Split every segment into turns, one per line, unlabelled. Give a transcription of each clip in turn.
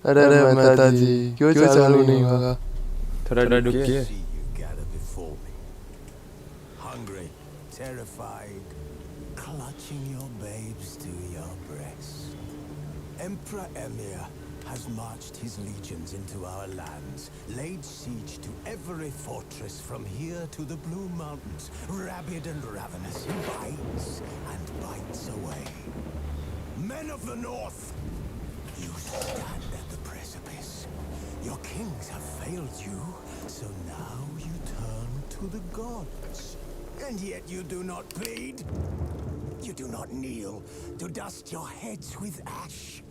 अरे मेहता जी क्यों चालू नहीं होगा?
थोड़ा रुकिए।
See you gather before me. Hungry, terrified, clutching your babes to your breast. Emperor Emir has marched his legions into our lands, laid siege to every fortress from here to the Blue Mountains. Rabid and ravenous, he bites and bites away. Men of the North, you stand at the precipice. Your kings have failed you, so now you turn to the gods. And yet you do not plead. You do not kneel to dust your heads with ash.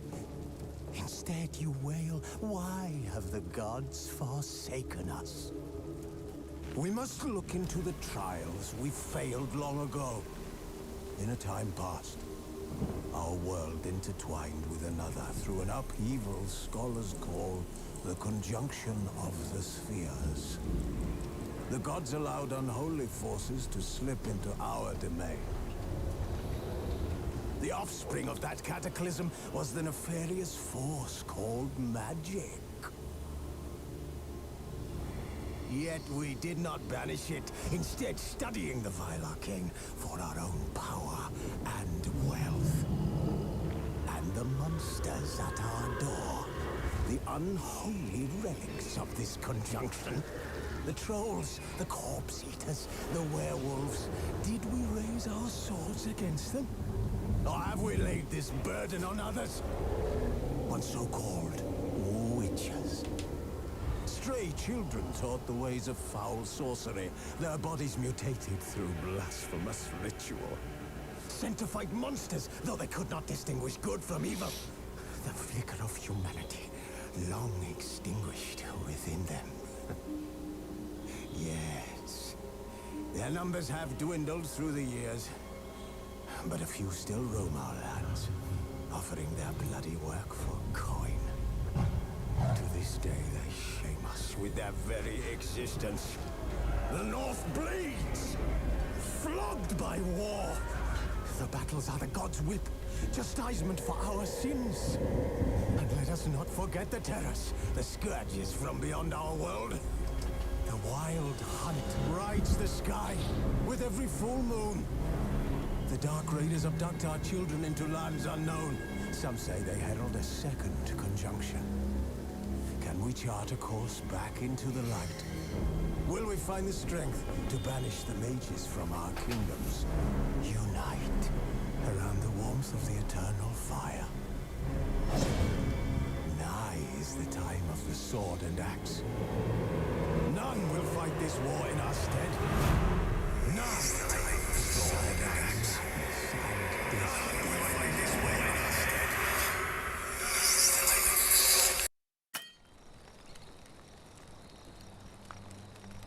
Instead you wail, why have the gods forsaken us? We must look into the trials we failed long ago. In a time past, our world intertwined with another through an upheaval scholars call the conjunction of the spheres. The gods allowed unholy forces to slip into our domain. The offspring of that cataclysm was the nefarious force called magic. Yet we did not banish it, instead studying the vile arcane for our own power and wealth. And the monsters at our door, the unholy relics of this conjunction. The trolls, the corpse eaters, the werewolves. Did we raise our swords against them? Or have we laid this burden on others? On so-called witches. Stray children taught the ways of foul sorcery, their bodies mutated through blasphemous ritual. Sent to fight monsters, though they could not distinguish good from evil. The flicker of humanity, long extinguished within them. Yes, their numbers have dwindled through the years, but a few still roam our lands, offering their bloody work for coin. To this day, they shame us with their very existence. The North bleeds, flogged by war. The battles are the gods' whip, chastisement for our sins. And let us not forget the terrors, the scourges from beyond our world. The wild hunt rides the sky with every full moon. The dark raiders abduct our children into lands unknown. Some say they herald a second conjunction. Can we chart a course back into the light? Will we find the strength to banish the mages from our kingdoms? Unite around the warmth of the eternal fire. Nigh is the time of the sword and axe. None will fight this war in our stead. None. Sword and axe.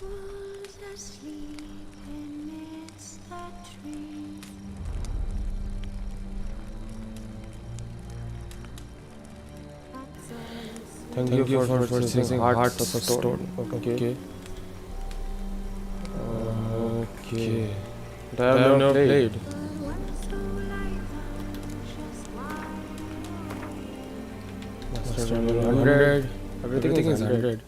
Who's asleep amidst the trees?
Thank you for purchasing Heart of Stone. Okay. Okay. But I have never played. Master level 100. Everything is 100.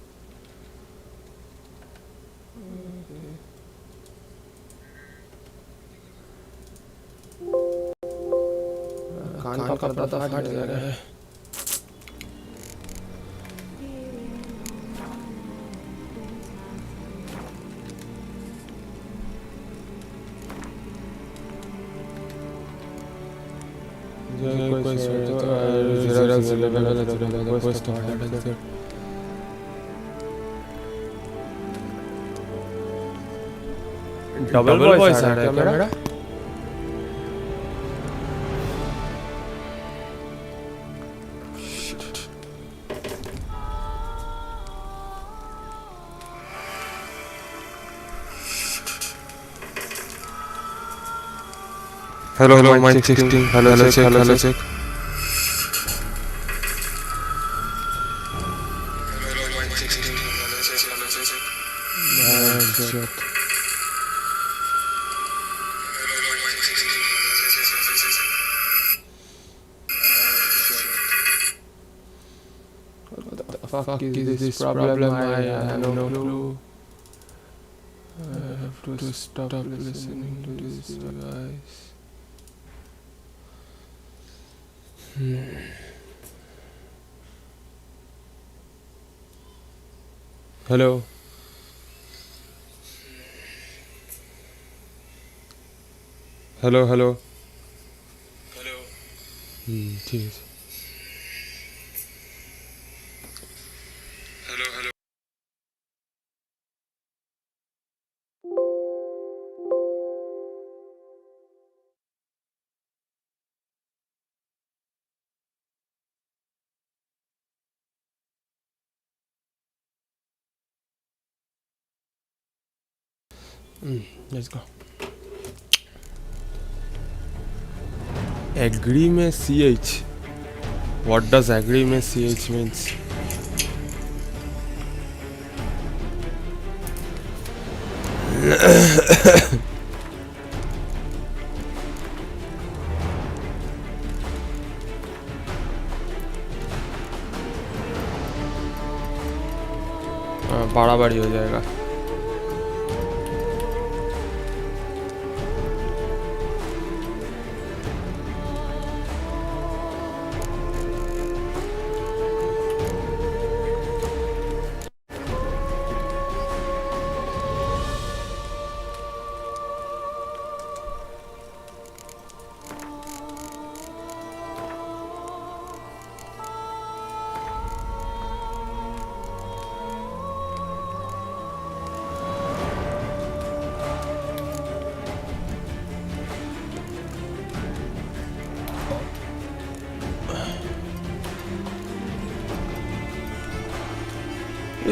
कान का कपड़ा तो फट गया है. Double voice आ रहा है क्या मेरा? Hello, mic 16. Hello, check. fuck is this problem? I have no clue. I have to stop listening to this device. Hello. Hello, hello. Hello. ठीक है. Hello, hello. Let's go. Agree में CH. What does agree में CH means? बड़ा बड़ी हो जाएगा.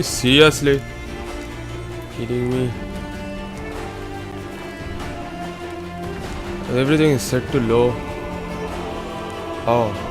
Seriously? Kidding me? Everything is set to low. Oh.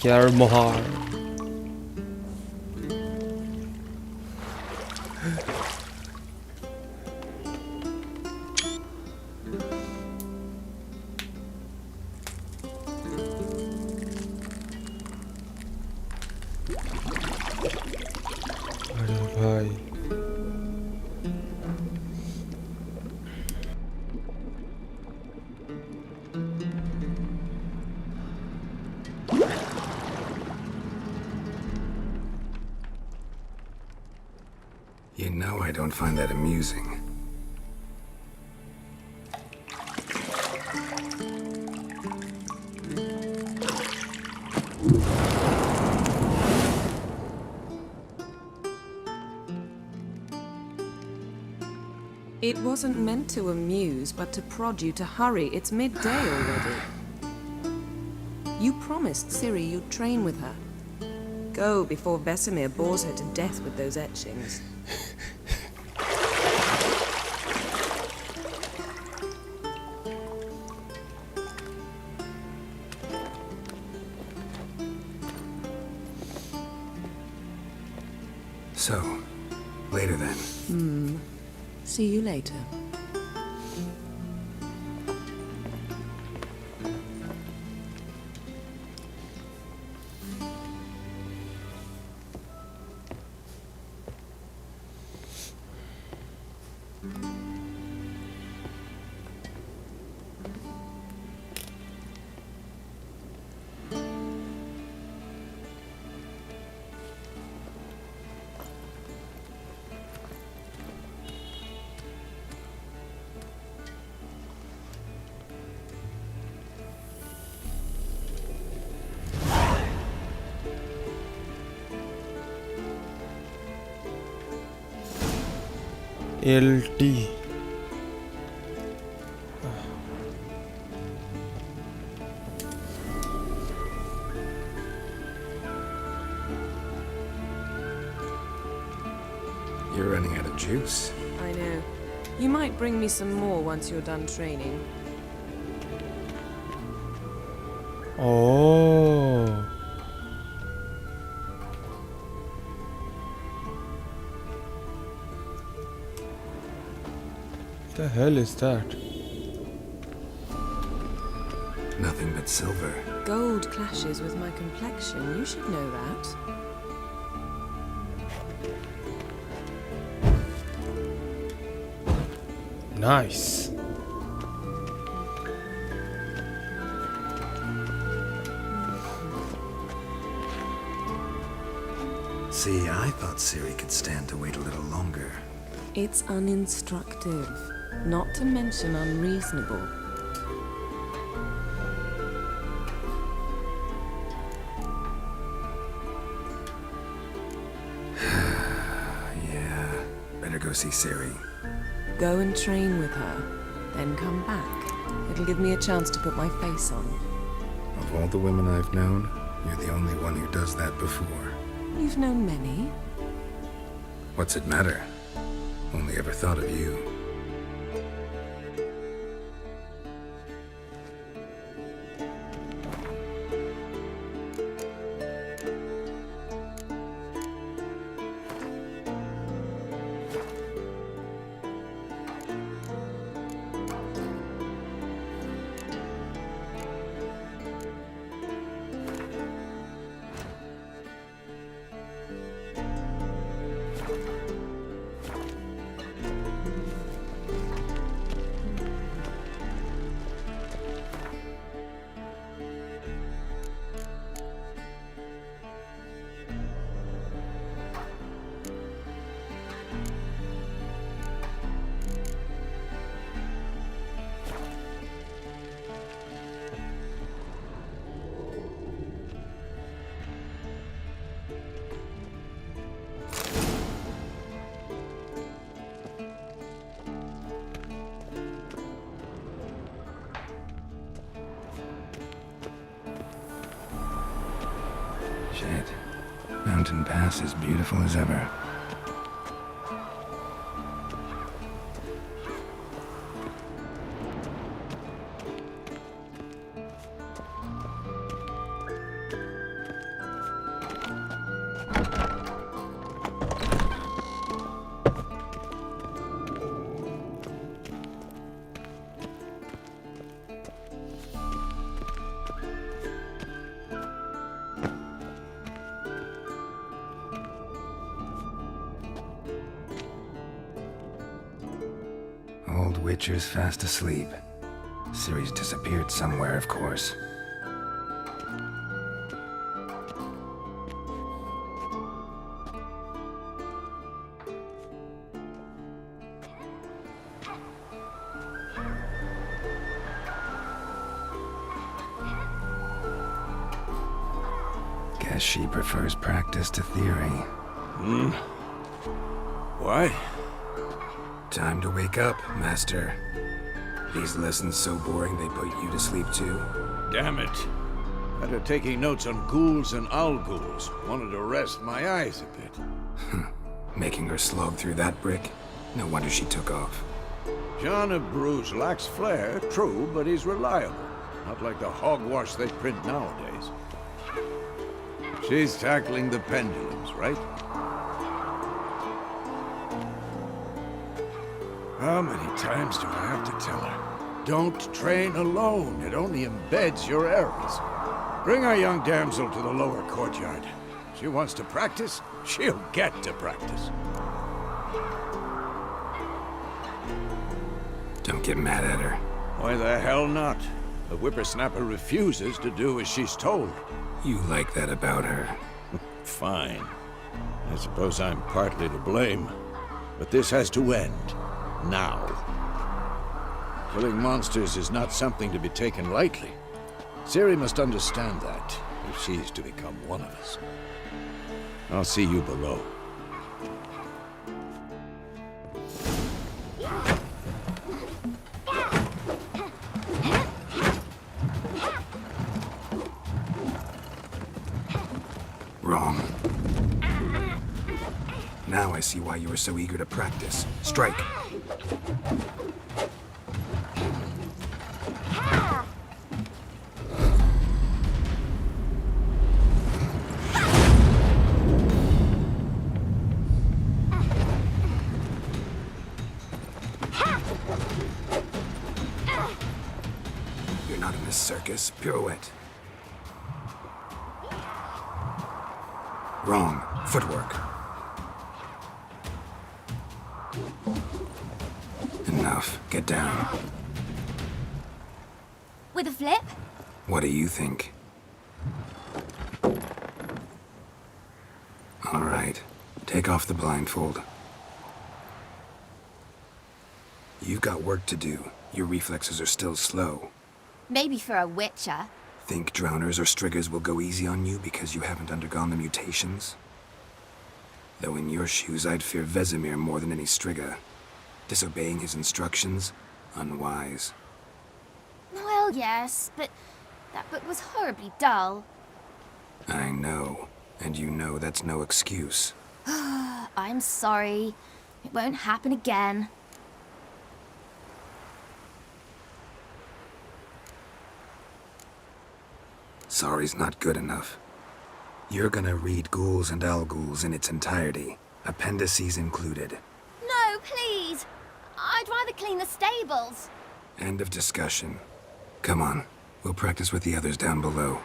Kermohar. अरे भाई
You know I don't find that amusing.
It wasn't meant to amuse, but to prod you to hurry. It's midday already. You promised Ciri you'd train with her. Go before Vesemir bores her to death with those etchings.
So, later then.
See you later.
LT.
You're running out of juice.
I know. You might bring me some more once you're done training.
Oh. The hell is that?
Nothing but silver.
Gold clashes with my complexion. You should know that.
Nice.
See, I thought Ciri could stand to wait a little longer.
It's uninstructive, not to mention unreasonable.
Yeah, better go see Ciri.
Go and train with her, then come back. It'll give me a chance to put my face on.
Of all the women I've known, you're the only one who does that before.
You've known many.
What's it matter? Only ever thought of you. Shit. Mountain Pass is beautiful as ever.
old Witcher's fast asleep. Ciri's disappeared somewhere, of course. Guess she prefers practice to theory.
Why?
Time to wake up, Master. These lessons so boring they put you to sleep too?
Damn it. After taking notes on ghouls and owl-ghouls, wanted to rest my eyes a bit.
Making her slog through that brick? No wonder she took off.
John of Bruges lacks flair, true, but he's reliable. Not like the hogwash they print nowadays. She's tackling the pendulums, right? How many times do I have to tell her? Don't train alone. It only embeds your errors. Bring our young damsel to the lower courtyard. She wants to practice, she'll get to practice.
Don't get mad at her.
Why the hell not? The whippersnapper refuses to do as she's told.
You like that about her.
Fine. I suppose I'm partly to blame. But this has to end. Now. Killing monsters is not something to be taken lightly. Ciri must understand that, if she's to become one of us. I'll see you below.
Wrong. Now I see why you were so eager to practice. Strike. You're not in this circus. Pirouette. Wrong. Footwork. Enough. Get down.
With a flip?
What do you think? All right. Take off the blindfold. You've got work to do. Your reflexes are still slow.
Maybe for a witcher.
Think drowners or striggers will go easy on you because you haven't undergone the mutations? Though in your shoes, I'd fear Vesemir more than any strigger. Disobeying his instructions? Unwise.
Well, yes, but that book was horribly dull.
I know. And you know that's no excuse.
I'm sorry. It won't happen again.
Sorry's not good enough. You're gonna read Ghouls and Owl-Ghouls in its entirety, appendices included.
No, please! I'd rather clean the stables.
End of discussion. Come on, we'll practice with the others down below.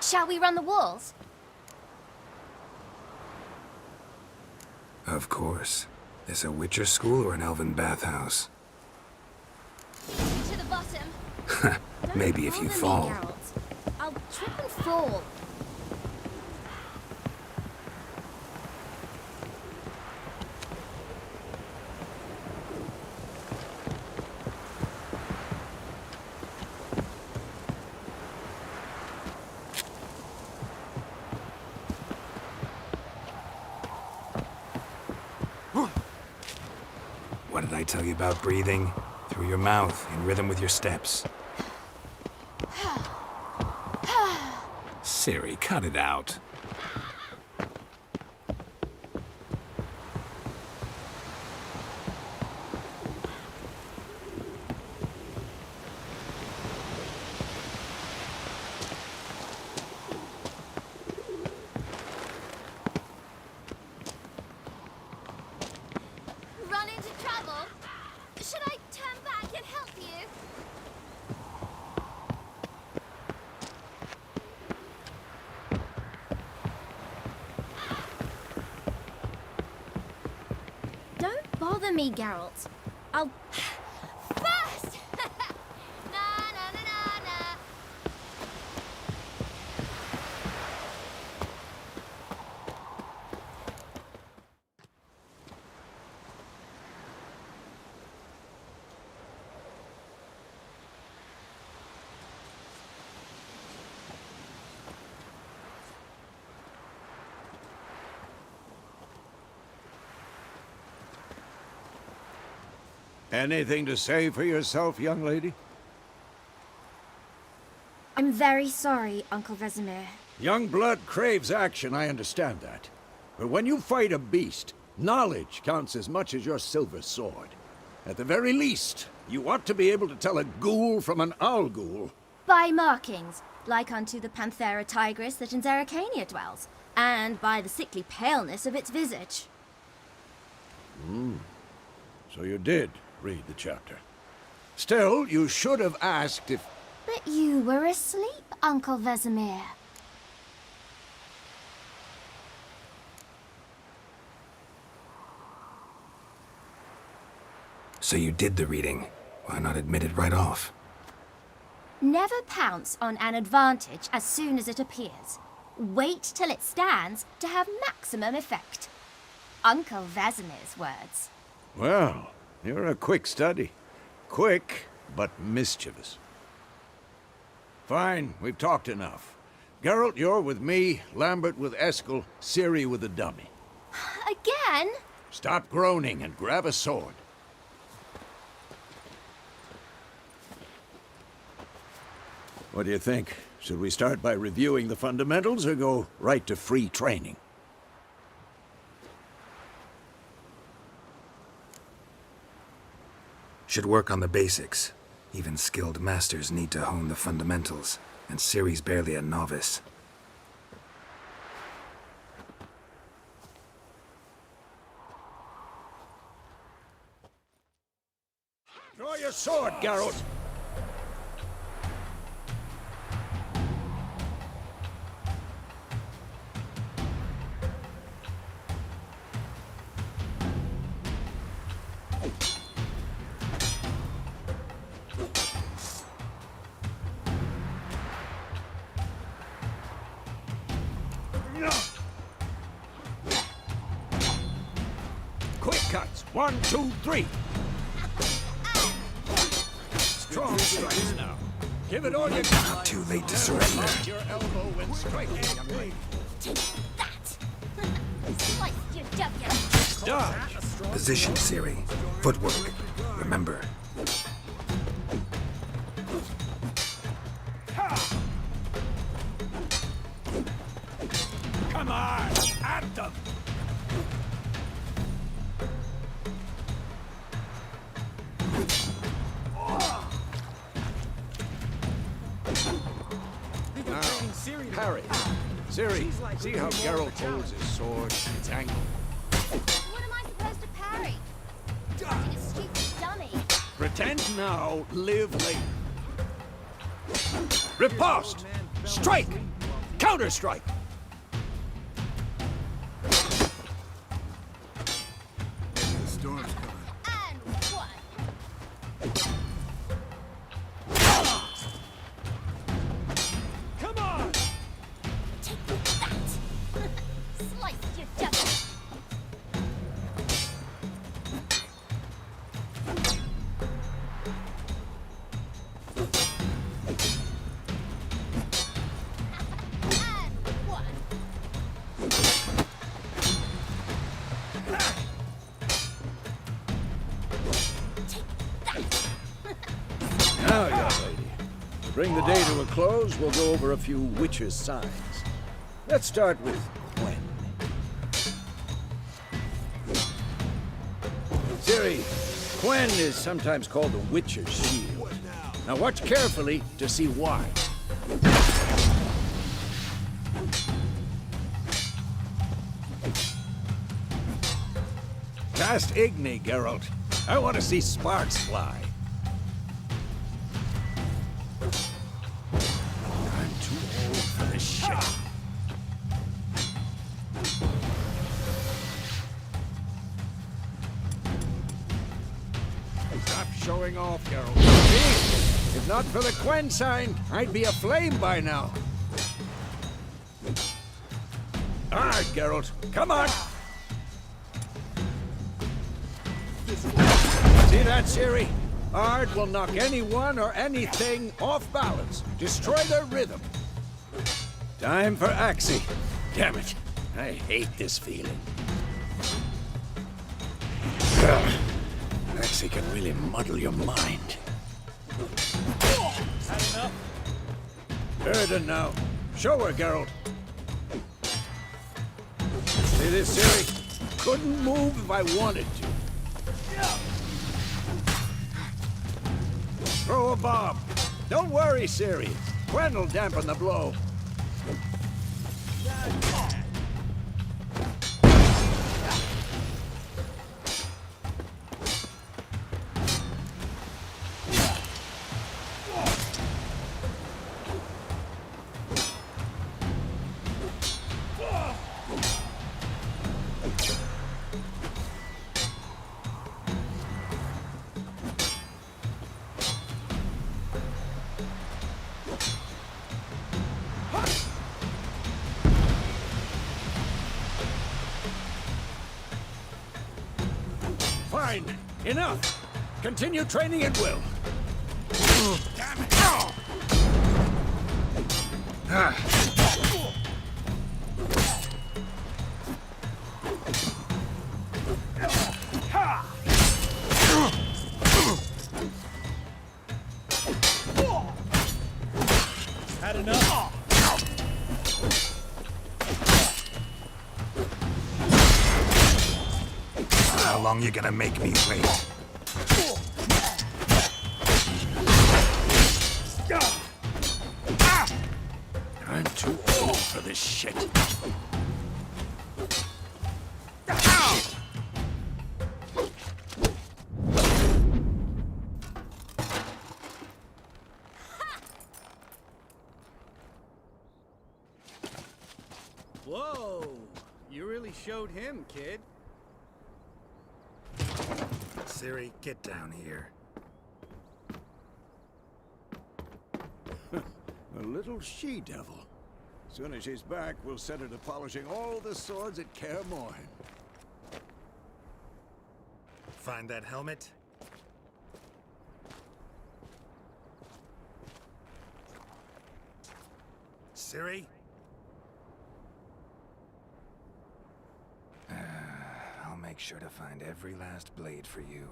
Shall we run the walls?
Of course. This a Witcher school or an elven bathhouse?
To the bottom.
Maybe if you
Bother me,
fall.
Geralt. I'll trip and fall.
What did I tell you about breathing? Through your mouth, in rhythm with your steps. Ciri, cut it out.
Run into trouble? Should I turn back and help you? Don't bother me, Geralt. I'll
Anything to say for yourself, young lady?
I'm very sorry, Uncle Vesemir.
Young blood craves action, I understand that. But when you fight a beast, knowledge counts as much as your silver sword. At the very least, you ought to be able to tell a ghoul from an owl ghoul.
By markings, like unto the Panthera tigris that in Zerrikania dwells, and by the sickly paleness of its visage.
So you did read the chapter. Still, you should have asked if...
But you were asleep, Uncle Vesemir.
So you did the reading. Why not admit it right off?
Never pounce on an advantage as soon as it appears. Wait till it stands to have maximum effect. Uncle Vesemir's words.
Well, you're a quick study. Quick, but mischievous. Fine, we've talked enough. Geralt, you're with me, Lambert with Eskel, Ciri with the dummy.
Again?
Stop groaning and grab a sword. What do you think? Should we start by reviewing the fundamentals or go right to free training?
Should work on the basics. Even skilled masters need to hone the fundamentals, and Ciri's barely a novice.
Draw your sword, Geralt! Quick cuts! 1, 2, 3! Strong strikes now. Give it all you got.
Too late to surrender.
Your elbow when striking, young lady.
Take that! Slice your jugular.
Dodge!
Position, Ciri. Footwork. Remember.
Come on! At them! Now, parry. Ciri, see how Geralt holds his sword, its angle.
What am I supposed to parry? Dodging a stupid dummy.
Pretend now, live later. Riposte! Strike! Counter-strike!
And one.
Come on!
Take that! Slice your jugular. And one.
Now, young lady, to bring the day to a close, we'll go over a few witches' signs. Let's start with Gwen. Ciri, Gwen is sometimes called the witch's shield. Now watch carefully to see why. Cast Igni, Geralt. I want to see sparks fly. I'm too old for this shit. Stop showing off, Geralt. See? If not for the Quen sign, I'd be aflame by now. All right, Geralt. Come on. See that, Ciri? Ard will knock anyone or anything off balance, destroy their rhythm. Time for Axie. Damn it, I hate this feeling. Lexi can really muddle your mind.
Had enough?
Erden now. Show her, Geralt. See this, Ciri? Couldn't move if I wanted to. Throw a bomb. Don't worry, Ciri. Gwen'll dampen the blow. Fine. Enough. Continue training at will. Damn it.
Had enough?
How long you gonna make me wait?
I'm too old for this shit.
Whoa! You really showed him, kid.
Ciri, get down here.
A little she-devil. Soon as she's back, we'll set her to polishing all the swords at Kaer Morhen.
Find that helmet? Ciri? I'll make sure to find every last blade for you.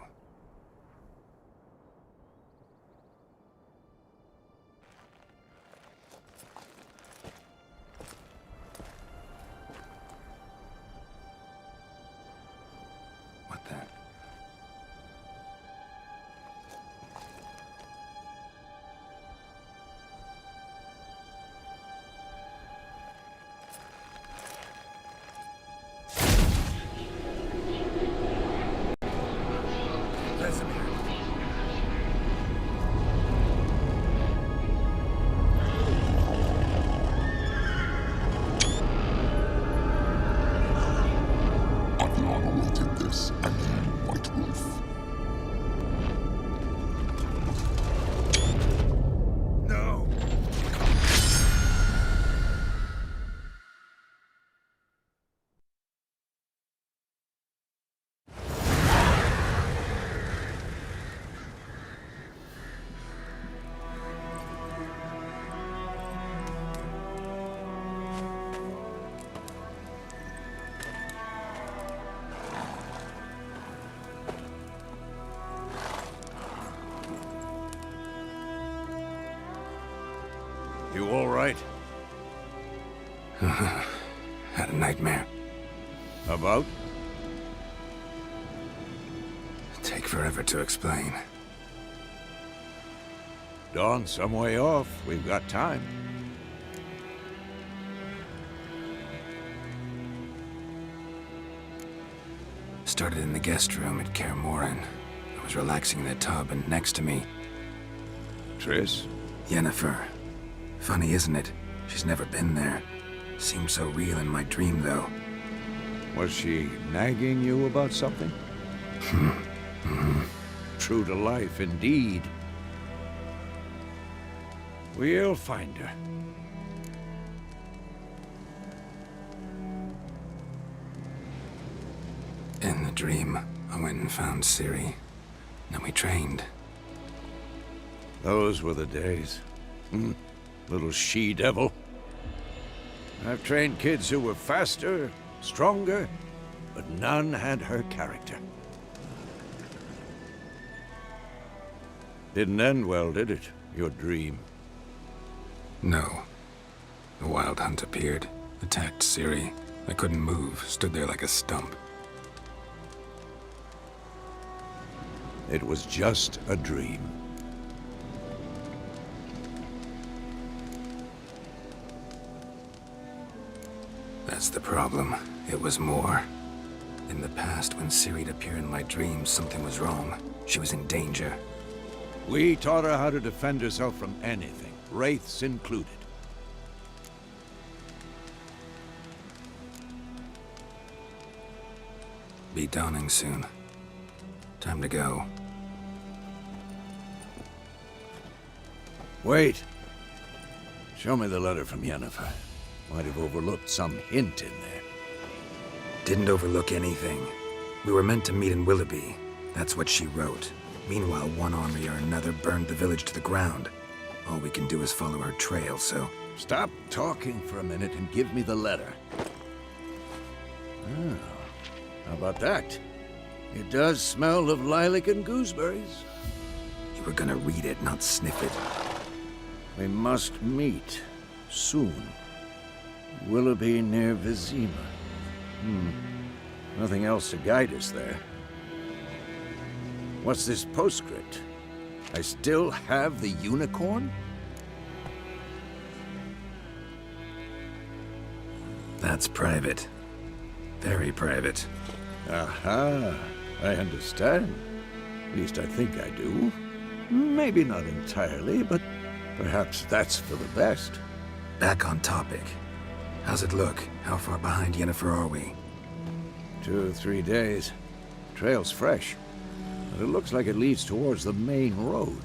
What the?
You all right?
Had a nightmare.
About?
Take forever to explain.
Dawn's some way off. We've got time.
Started in the guest room at Kaer Morhen. I was relaxing in the tub, and next to me,
Triss?
Yennefer. Funny, isn't it? She's never been there. Seemed so real in my dream, though.
Was she nagging you about something? True to life, indeed. We'll find her.
In the dream, I went and found Ciri. Then we trained.
Those were the days. Little she-devil. I've trained kids who were faster, stronger, but none had her character. Didn't end well, did it? Your dream.
No. The Wild Hunt appeared, attacked Ciri. I couldn't move, stood there like a stump.
It was just a dream.
That's the problem. It was more. In the past, when Ciri'd appear in my dreams, something was wrong. She was in danger.
We taught her how to defend herself from anything, wraiths included.
Be dawning soon. Time to go.
Wait. Show me the letter from Yennefer. Might have overlooked some hint in there.
Didn't overlook anything. We were meant to meet in Willoughby. That's what she wrote. Meanwhile, one army or another burned the village to the ground. All we can do is follow her trail, so...
Stop talking for a minute and give me the letter. Oh, how about that? It does smell of lilac and gooseberries.
You were gonna read it, not sniff it.
We must meet. Soon. Willoughby near Vizima. Nothing else to guide us there. What's this postscript? I still have the unicorn?
That's private. Very private.
Aha, I understand. At least I think I do. Maybe not entirely, but perhaps that's for the best.
Back on topic. How's it look? How far behind Yennefer are we?
2 or 3 days. Trail's fresh, but it looks like it leads towards the main road.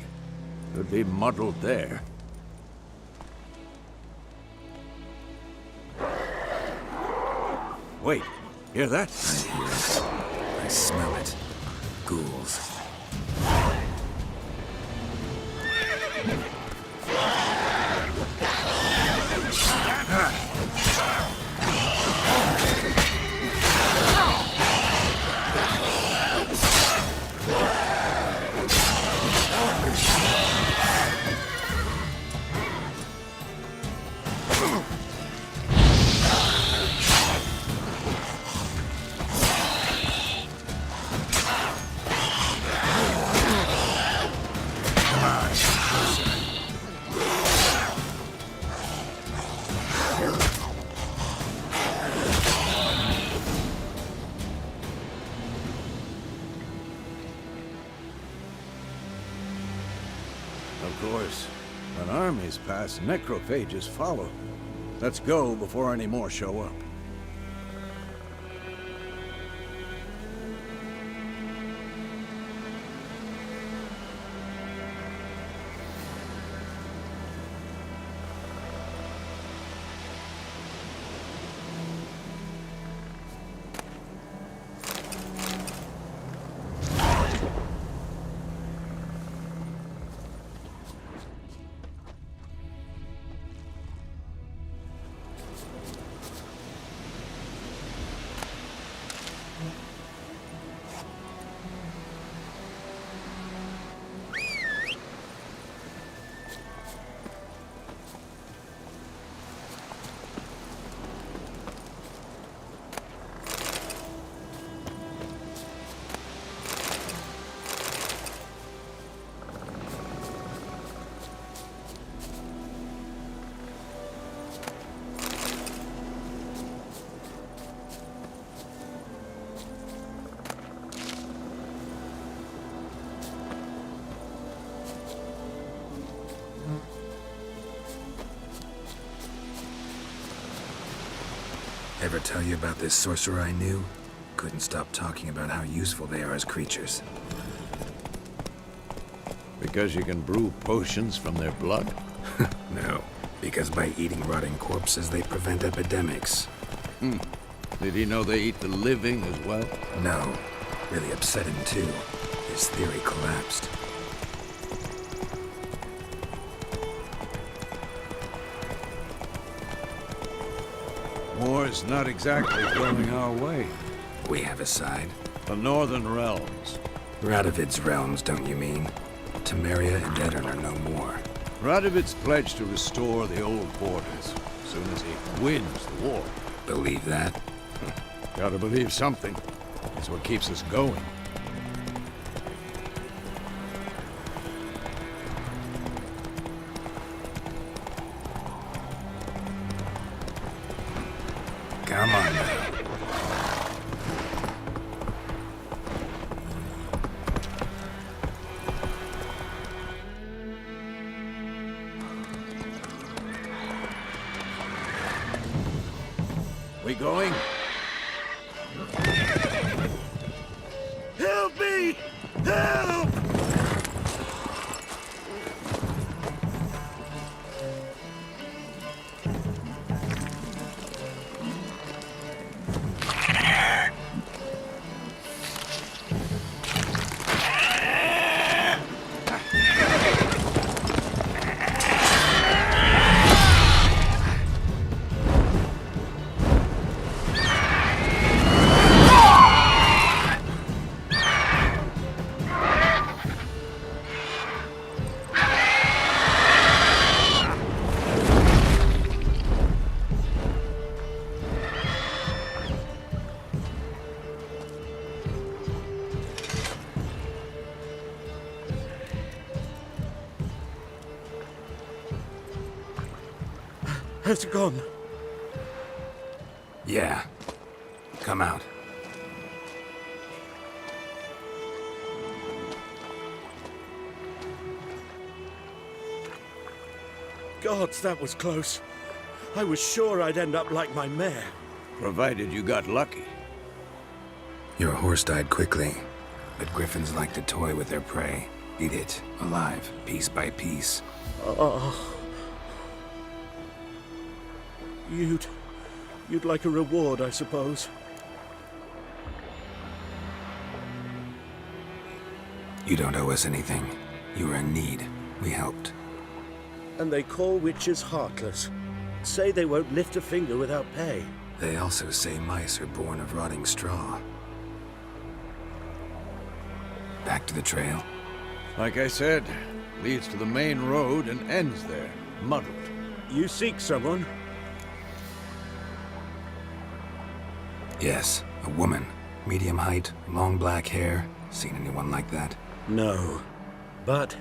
Could be muddled there. Wait, hear that?
I hear it. I smell it. Ghouls.
Of course, when armies pass, necrophages follow. Let's go before any more show up.
Ever tell you about this sorcerer I knew? Couldn't stop talking about how useful they are as creatures.
Because you can brew potions from their blood?
No, because by eating rotting corpses, they prevent epidemics.
Did he know they eat the living as well?
No, really upset him too. His theory collapsed.
War's not exactly going our way.
We have a side.
The Northern Realms.
Radovid's realms, don't you mean? Temeria and Edirn are no more.
Radovid's pledged to restore the old borders as soon as he wins the war.
Believe that?
Gotta believe something. It's what keeps us going.
Come on now.
We going? Help me! Help!
Has it gone?
Yeah. Come out.
Gods, that was close. I was sure I'd end up like my mare.
Provided you got lucky.
Your horse died quickly, but griffins like to toy with their prey. Eat it, alive, piece by piece.
Oh. You'd like a reward, I suppose.
You don't owe us anything. You were in need. We helped.
And they call witches heartless. Say they won't lift a finger without pay.
They also say mice are born of rotting straw. Back to the trail.
Like I said, leads to the main road and ends there, muddled.
You seek someone?
Yes, a woman. Medium height, long black hair. Seen anyone like that?
No. But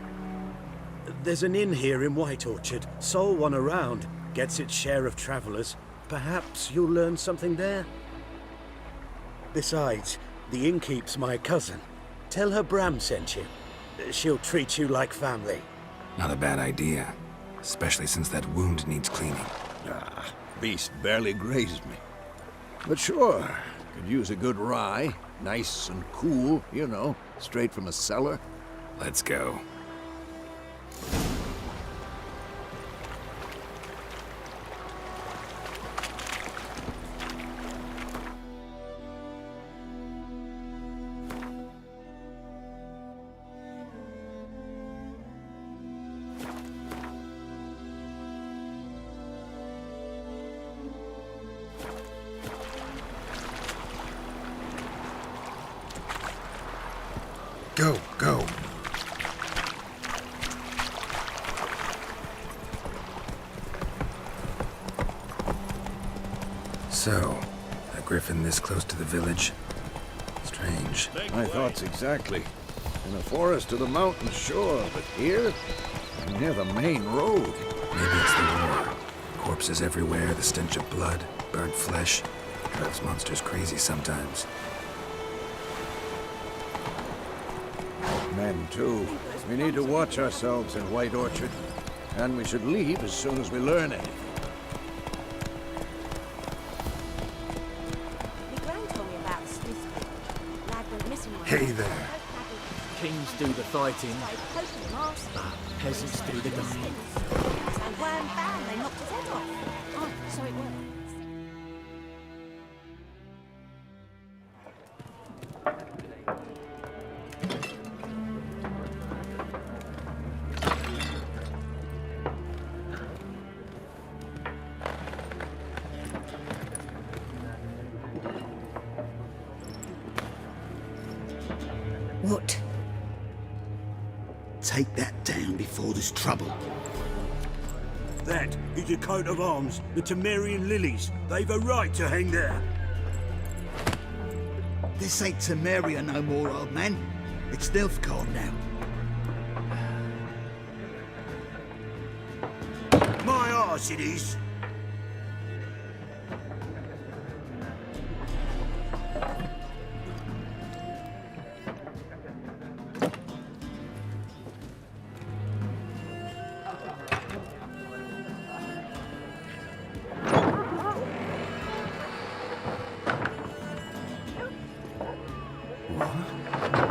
there's an inn here in White Orchard. Sole one around. Gets its share of travelers. Perhaps you'll learn something there? Besides, the innkeep's my cousin. Tell her Bram sent you. She'll treat you like family.
Not a bad idea. Especially since that wound needs cleaning.
Ah, beast barely grazed me. But sure, could use a good rye. Nice and cool, you know, straight from a cellar.
Let's go. Go, go. So, a griffin this close to the village? Strange.
My thoughts exactly. In a forest or the mountains, sure, but here? Near the main road.
Maybe it's the war. Corpses everywhere, the stench of blood, burnt flesh. Drives monsters crazy sometimes.
Men, too. We need to watch ourselves in White Orchard. And we should leave as soon as we learn anything.
Hey there.
Kings do the fighting, but peasants do the dying.
Wham bam, they knocked his head off. Oh, so it worked.
take that down before there's trouble.
That is a coat of arms, the Temerian lilies. They've a right to hang there.
This ain't Temeria no more, old man. It's Nilfgaard now.
My arse it is.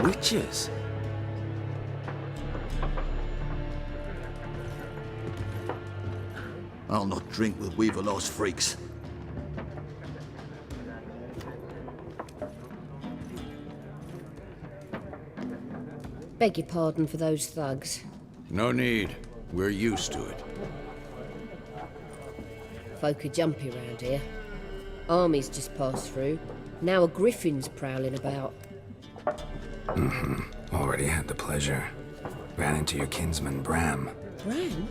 Witches?
I'll not drink with Weaverlost freaks.
Beg your pardon for those thugs.
No need. We're used to it.
Folk are jumpy round here. Armies just passed through. Now a griffin's prowling about.
Already had the pleasure. Ran into your kinsman, Bram.
Bram?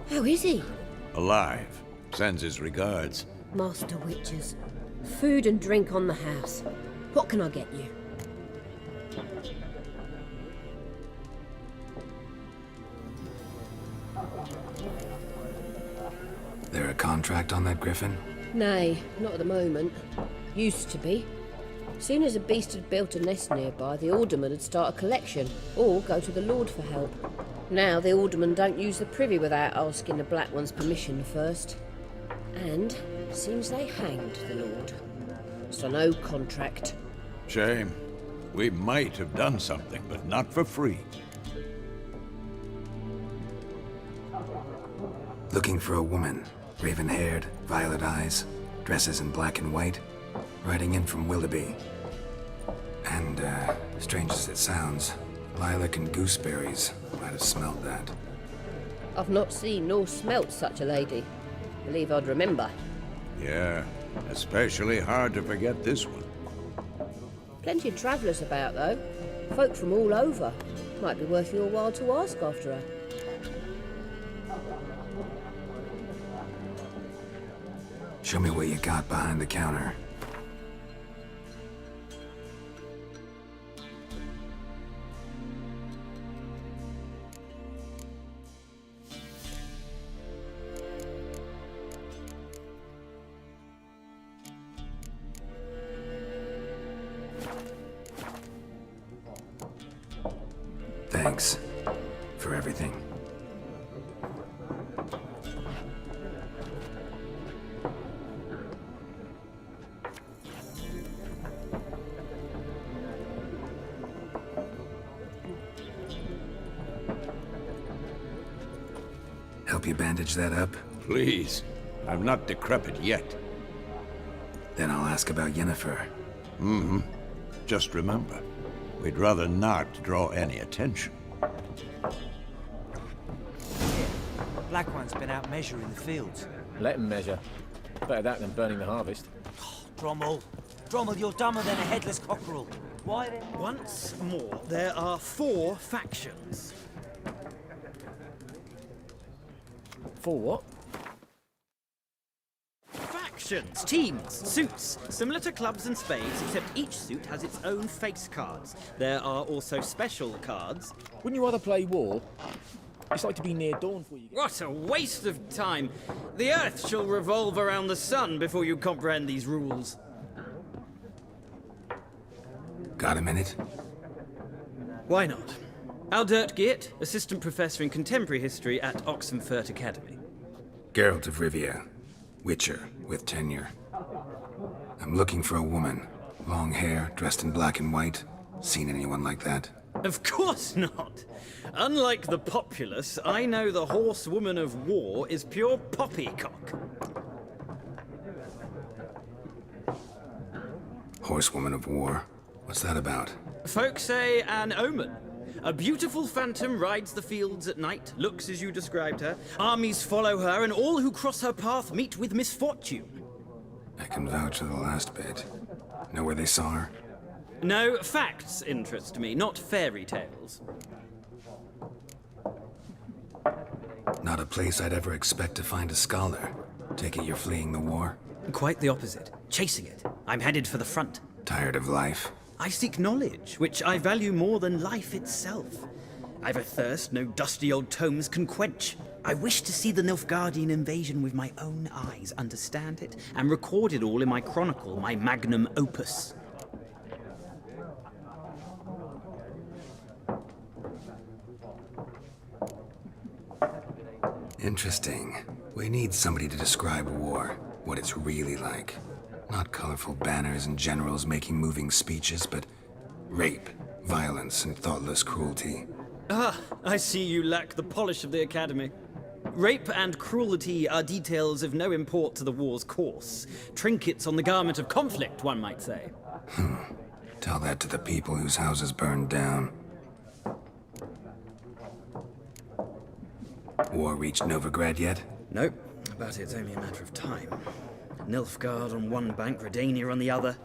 How is he?
Alive. Sends his regards.
Master Witches. Food and drink on the house. What can I get you?
There a contract on that griffin?
Nay, not at the moment. Used to be. Soon as a beast had built a nest nearby, the alderman would start a collection, or go to the Lord for help. Now the aldermen don't use the privy without asking the Black One's permission first. And seems they hanged the Lord. So no contract.
Shame. We might have done something, but not for free.
Looking for a woman. Raven-haired, violet eyes, dresses in black and white. Riding in from Willoughby. And, strange as it sounds, lilac and gooseberries might have smelled that.
I've not seen nor smelt such a lady. Believe I'd remember.
Yeah, especially hard to forget this one.
Plenty of travellers about, though. Folk from all over. Might be worth your while to ask after her.
Show me what you got behind the counter. Thanks for everything. Help you bandage that up?
Please. I'm not decrepit yet.
Then I'll ask about Yennefer.
Mm-hmm. Just remember, we'd rather not draw any attention.
Black One's been out measuring the fields.
Let him measure. Better that than burning the harvest.
Drommel. Drommel, you're dumber than a headless cockerel. Why then?
Once more, there are 4 factions.
4 what?
Factions, teams, suits, similar to clubs and spades, except each suit has its own face cards. There are also special cards.
Wouldn't you rather play war? It's like to be near dawn before you get...
What a waste of time! The Earth shall revolve around the sun before you comprehend these rules.
Got a minute?
Why not? Aldert Geert, Assistant Professor in Contemporary History at Oxenfurt Academy.
Geralt of Rivia. Witcher, with tenure. I'm looking for a woman. Long hair, dressed in black and white. Seen anyone like that?
Of course not! Unlike the populace, I know the horsewoman of war is pure poppycock.
Horsewoman of war? What's that about?
Folk say an omen. A beautiful phantom rides the fields at night, looks as you described her. Armies follow her, and all who cross her path meet with misfortune.
I can vouch for the last bit. Know where they saw her?
No, facts interest me, not fairy tales.
Not a place I'd ever expect to find a scholar. Take it you're fleeing the war?
Quite the opposite. Chasing it. I'm headed for the front.
Tired of life?
I seek knowledge, which I value more than life itself. I've a thirst no dusty old tomes can quench. I wish to see the Nilfgaardian invasion with my own eyes, understand it, and record it all in my chronicle, my magnum opus.
Interesting. We need somebody to describe war, what it's really like. Not colorful banners and generals making moving speeches, but rape, violence, and thoughtless cruelty.
Ah, I see you lack the polish of the Academy. Rape and cruelty are details of no import to the war's course. Trinkets on the garment of conflict, one might say.
Tell that to the people whose houses burned down. War reached Novigrad yet?
Nope, but it's only a matter of time. Nilfgaard on one bank, Redania on the other,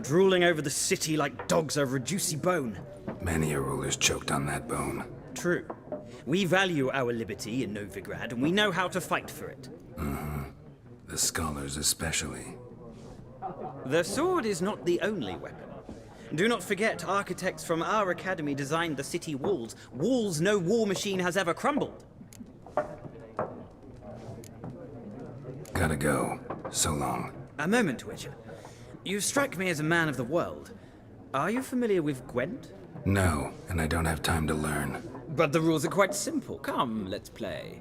drooling over the city like dogs over a juicy bone.
Many a ruler's choked on that bone.
True. We value our liberty in Novigrad, and we know how to fight for it.
The scholars especially.
The sword is not the only weapon. Do not forget, architects from our academy designed the city walls. Walls no war machine has ever crumbled.
Gotta go. So long.
A moment, Witcher. You strike me as a man of the world. Are you familiar with Gwent?
No, and I don't have time to learn.
But the rules are quite simple. Come, let's play.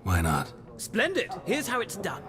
Why not?
Splendid! Here's how it's done.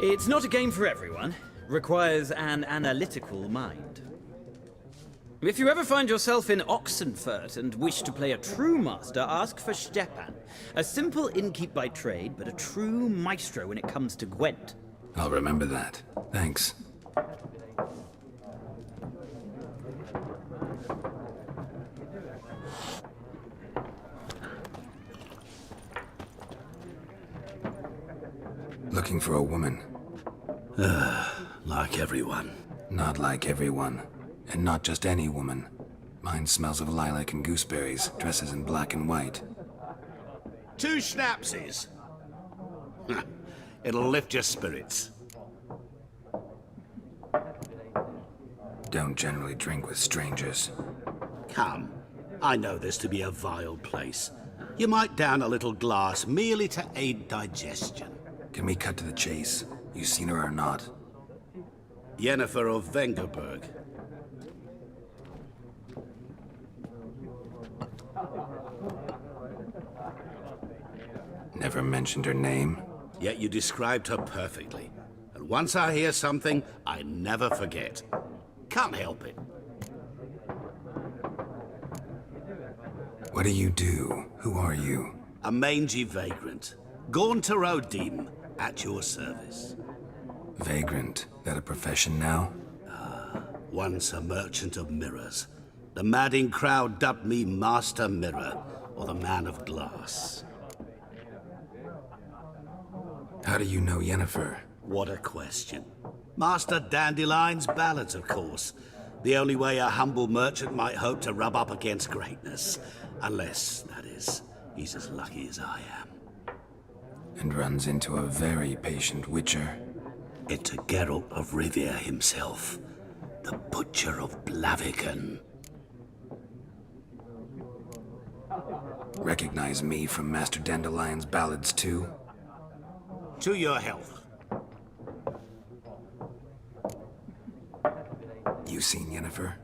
It's not a game for everyone. Requires an analytical mind. If you ever find yourself in Oxenfurt and wish to play a true master, ask for Stepan. A simple innkeep by trade, but a true maestro when it comes to Gwent.
I'll remember that. Thanks. Looking for a woman.
Like everyone.
Not like everyone. And not just any woman. Mine smells of lilac and gooseberries, dresses in black and white.
2 schnapsies. It'll lift your spirits.
Don't generally drink with strangers.
Come. I know this to be a vile place. You might down a little glass merely to aid digestion.
Can we cut to the chase? You seen her or not?
Yennefer of Vengerberg.
Never mentioned her name?
Yet you described her perfectly. And once I hear something, I never forget. Can't help it.
What do you do? Who are you?
A mangy vagrant. Gaunter Odim, at your service.
Vagrant? That a profession now?
Once a merchant of mirrors. The madding crowd dubbed me Master Mirror, or the Man of Glass.
How do you know Yennefer?
What a question. Master Dandelion's ballads, of course. The only way a humble merchant might hope to rub up against greatness. Unless, that is, he's as lucky as I am.
And runs into a very patient witcher.
Into Geralt of Rivia himself. The Butcher of Blaviken.
Recognize me from Master Dandelion's ballads too?
To your health.
You seen Yennefer?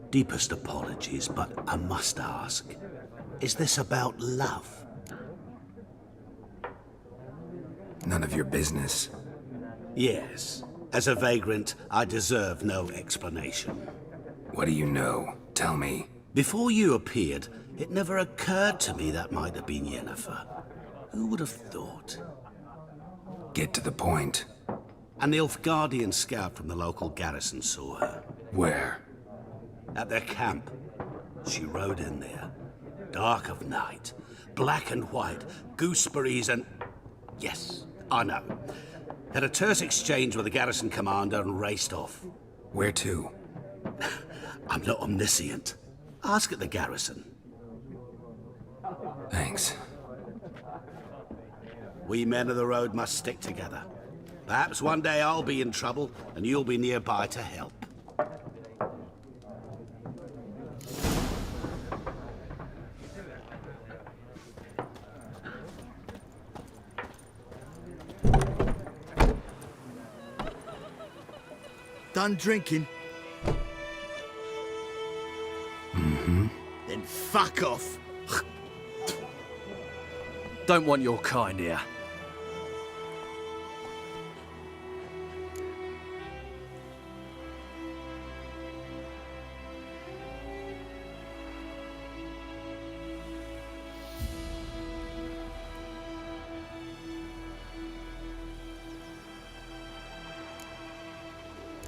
Deepest apologies, but I must ask. Is this about love?
None of your business.
Yes. As a vagrant, I deserve no explanation.
What do you know? Tell me.
Before you appeared, it never occurred to me that might have been Yennefer. Who would have thought?
Get to the point.
An Nilfgaardian scout from the local garrison saw her.
Where?
At their camp. She rode in there. Dark of night. Black and white. Gooseberries and... Yes, I know. Had a terse exchange with the garrison commander and raced off.
Where to?
I'm not omniscient. Ask at the garrison.
Thanks.
We men of the road must stick together. Perhaps one day I'll be in trouble and you'll be nearby to help.
Done drinking?
Mm-hmm.
Then fuck off.
Don't want your kind here.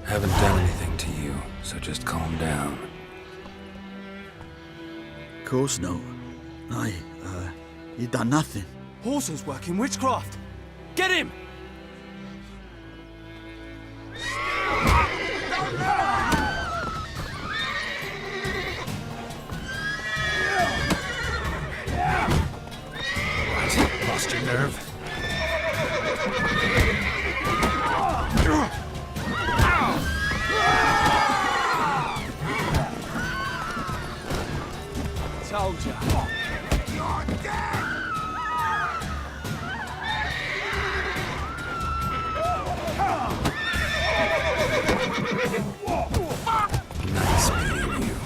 Haven't done anything to you, so just calm down.
Of course not. You done nothing.
Horson's working witchcraft. Get him!
What? Lost your nerve?
Told ya.
You're dead!
Nice meeting you.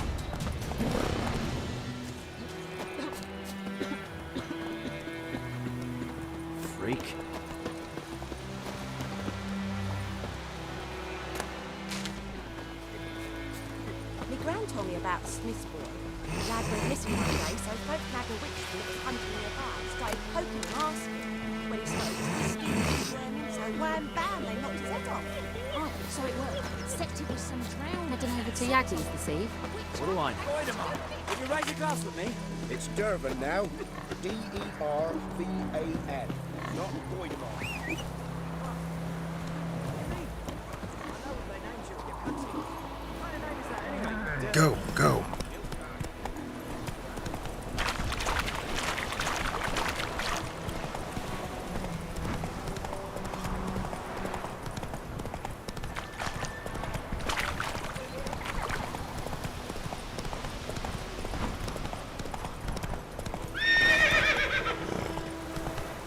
Freak.
Smith's boy. The lad went missing one day, so folk nagged a witch that was hunting nearby and started poking and asking. When he started to skin him, so wham bam, they knocked his head off.
Oh, so it worked. Except it was some drowned. Heading over to Yaggy's this eve.
What do I know?
Would you raise a glass with me?
It's Dervan now. D-E-R-V-A-N. Not Boydemont.
Go, go.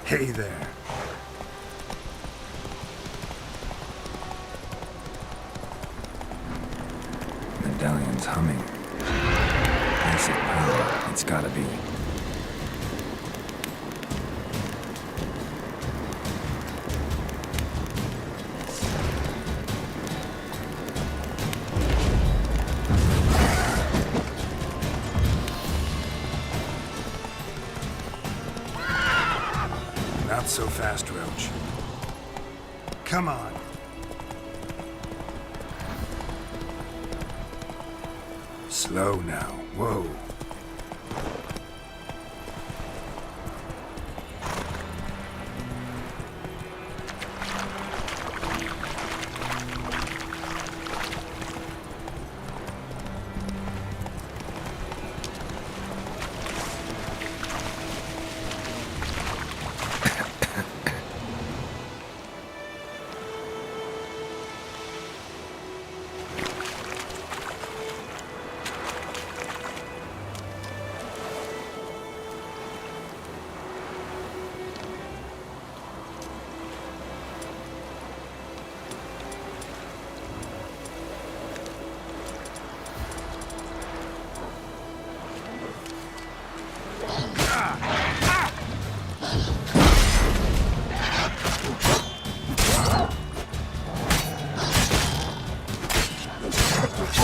Hey there. Medallion's humming. Acid power, it's gotta be. Not so fast, Roach. Come on. Slow now. Whoa.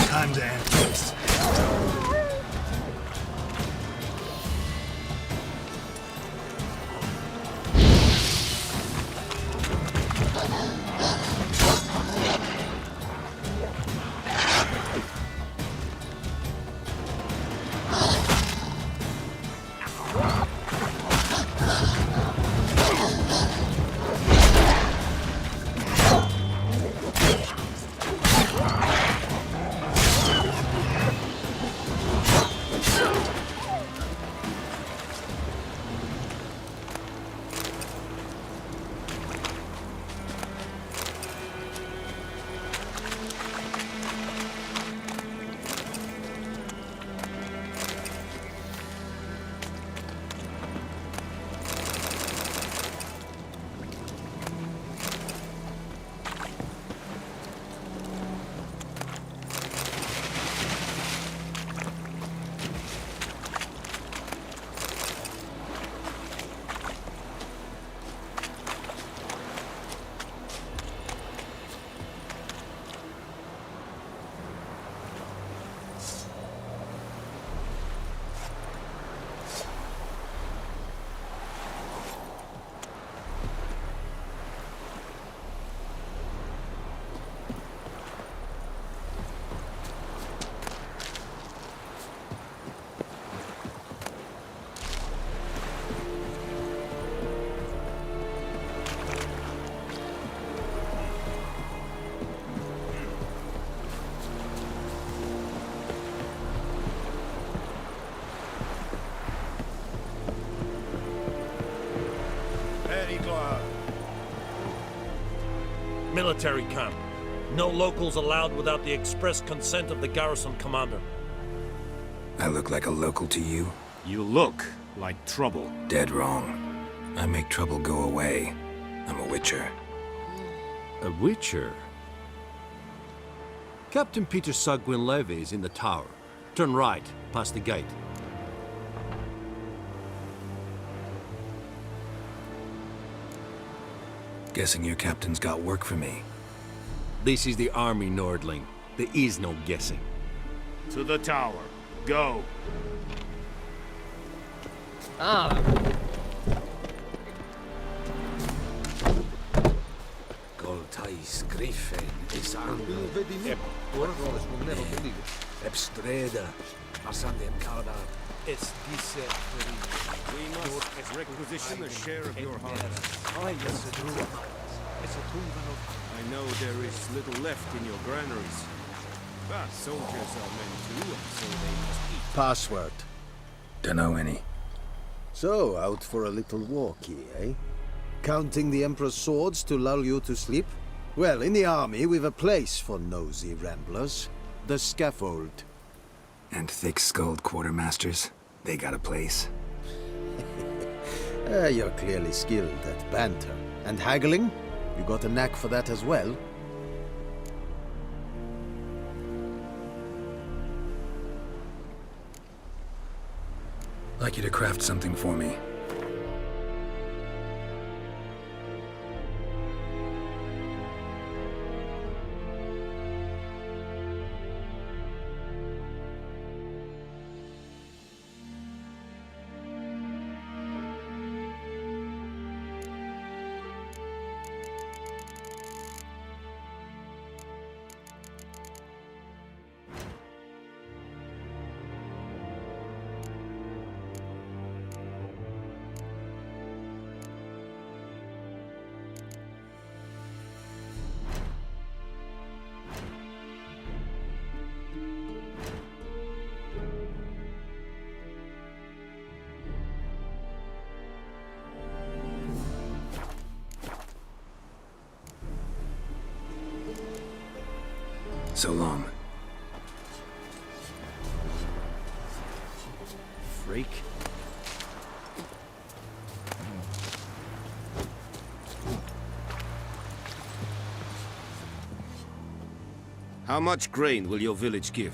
Time to end this.
Military camp. No locals allowed without the express consent of the garrison commander.
I look like a local to you?
You look like trouble.
Dead wrong. I make trouble go away. I'm a witcher.
A witcher? Captain Peter Sagwin Levy is in the tower. Turn right, past the gate.
Guessing your captain's got work for me.
This is the army, Nordling. There is no guessing.
To the tower.
go.
Ah.
Goltais Griffin is an Ebstreda, Masandem Kada.
It's we must requisition a share of your harvest. I know there is little left in your granaries, but soldiers are men too, and so they must eat.
Password.
Dunno any.
So, out for a little walkie, eh? Counting the Emperor's swords to lull you to sleep? Well, in the army, we've a place for nosy ramblers. The scaffold.
And thick-skulled quartermasters? They got a place?
You're clearly skilled at banter. And haggling? You got a knack for that as well?
I'd like you to craft something for me. So long.
Freak. How much grain will your village give?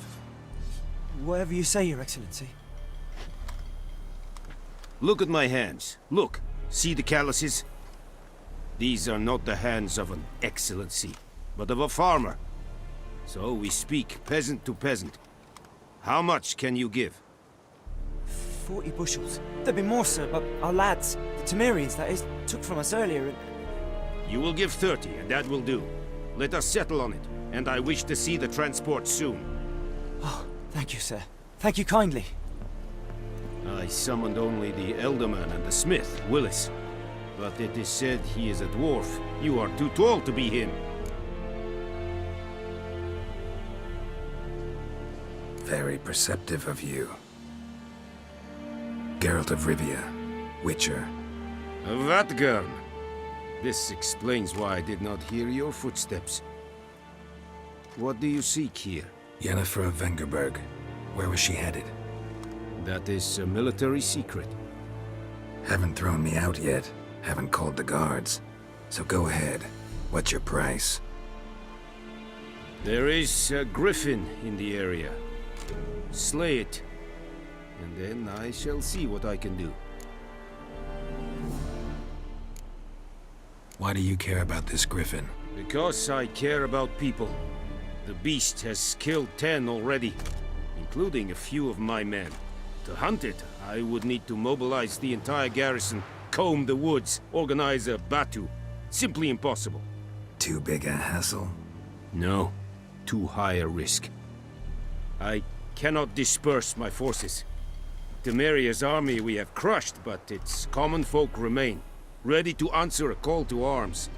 Whatever you say, Your Excellency.
Look at my hands. Look. See the calluses? These are not the hands of an excellency, but of a farmer. So we speak peasant to peasant. How much can you give?
40 bushels. There'd be more, sir, but our lads, the Temerians, that is, took from us earlier and...
You will give 30, and that will do. Let us settle on it, and I wish to see the transport soon.
Oh, thank you, sir. Thank you kindly.
I summoned only the Elderman and the smith, Willis. But it is said he is a dwarf. You are too tall to be him.
Very perceptive of you. Geralt of Rivia, Witcher.
Vatgern. This explains why I did not hear your footsteps. What do you seek here?
Yennefer of Vengerberg. Where was she headed?
That is a military secret.
Haven't thrown me out yet. Haven't called the guards. So go ahead. What's your price?
There is a griffin in the area. Slay it, and then I shall see what I can do.
Why do you care about this griffin?
Because I care about people. The beast has killed 10 already, including a few of my men. To hunt it, I would need to mobilize the entire garrison, comb the woods, organize a batu. Simply impossible.
Too big a hassle?
No, too high a risk. I cannot disperse my forces. Temeria's army we have crushed, but its common folk remain, ready to answer a call to arms.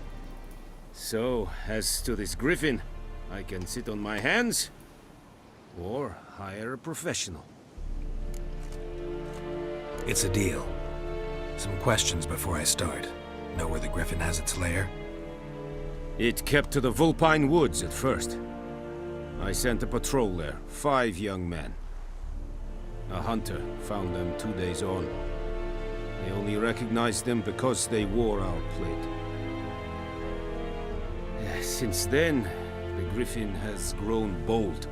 So, as to this griffin, I can sit on my hands, or hire a professional.
It's a deal. Some questions before I start. Know where the griffin has its lair?
It kept to the Vulpine Woods at first. I sent a patrol there, 5 young men. A hunter found them 2 days on. I only recognized them because they wore our plate. Since then, the griffin has grown bold.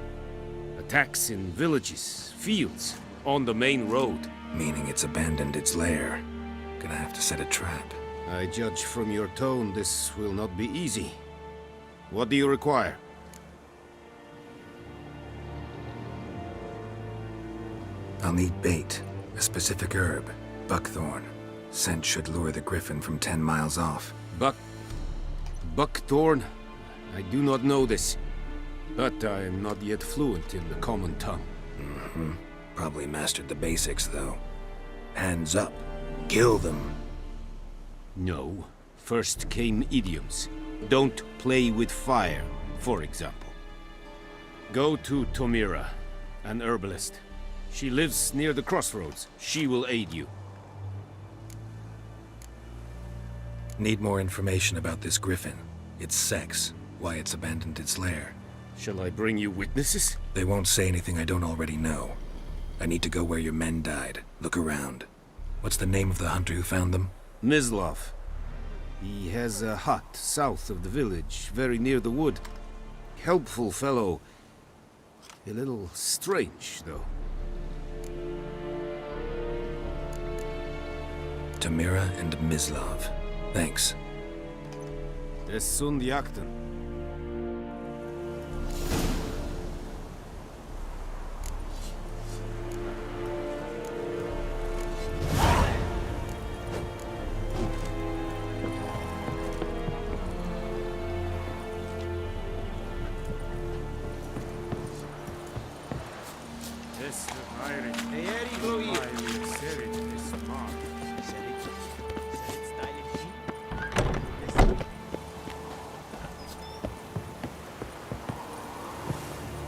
Attacks in villages, fields, on the main road.
Meaning it's abandoned its lair. Gonna have to set a trap.
I judge from your tone this will not be easy. What do you require?
I'll need bait, a specific herb, buckthorn. Scent should lure the griffin from 10 miles off.
Buckthorn? I do not know this, but I am not yet fluent in the common tongue.
Probably mastered the basics, though. Hands up. Kill them.
No. First came idioms. Don't play with fire, for example. Go to Tomira, an herbalist. She lives near the crossroads. She will aid you.
Need more information about this griffin. Its sex, why it's abandoned its lair.
Shall I bring you witnesses?
They won't say anything I don't already know. I need to go where your men died. Look around. What's the name of the hunter who found them?
Mislav. He has a hut south of the village, very near the wood. Helpful fellow. A little strange, though.
Tomira and Mislav. Thanks.
Es sunt jakten.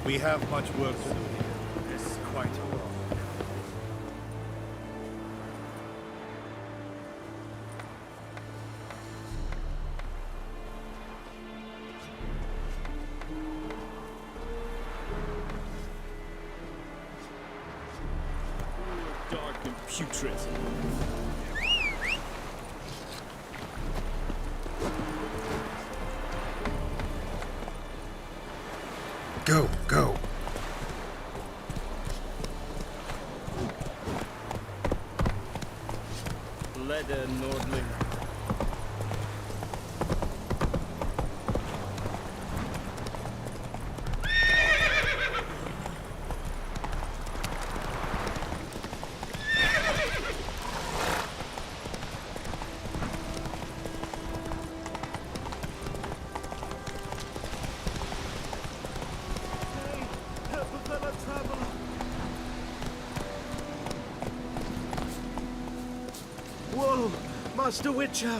We have much work to do here. It's quite a lot.
Dark and putrid.
Go, go.
Leather Nordling.
Whoa! Master Witcher!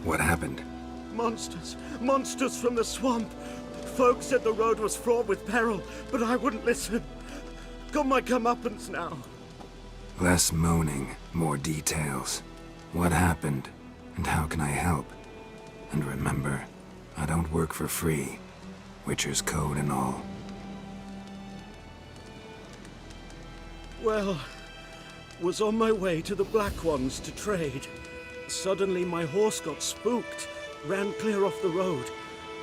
What happened?
Monsters! Monsters from the swamp! Folks said the road was fraught with peril, but I wouldn't listen. Got my comeuppance now.
Less moaning, more details. What happened, and how can I help? And remember, I don't work for free. Witcher's code and all.
Well, was on my way to the Black Ones to trade. Suddenly my horse got spooked, ran clear off the road.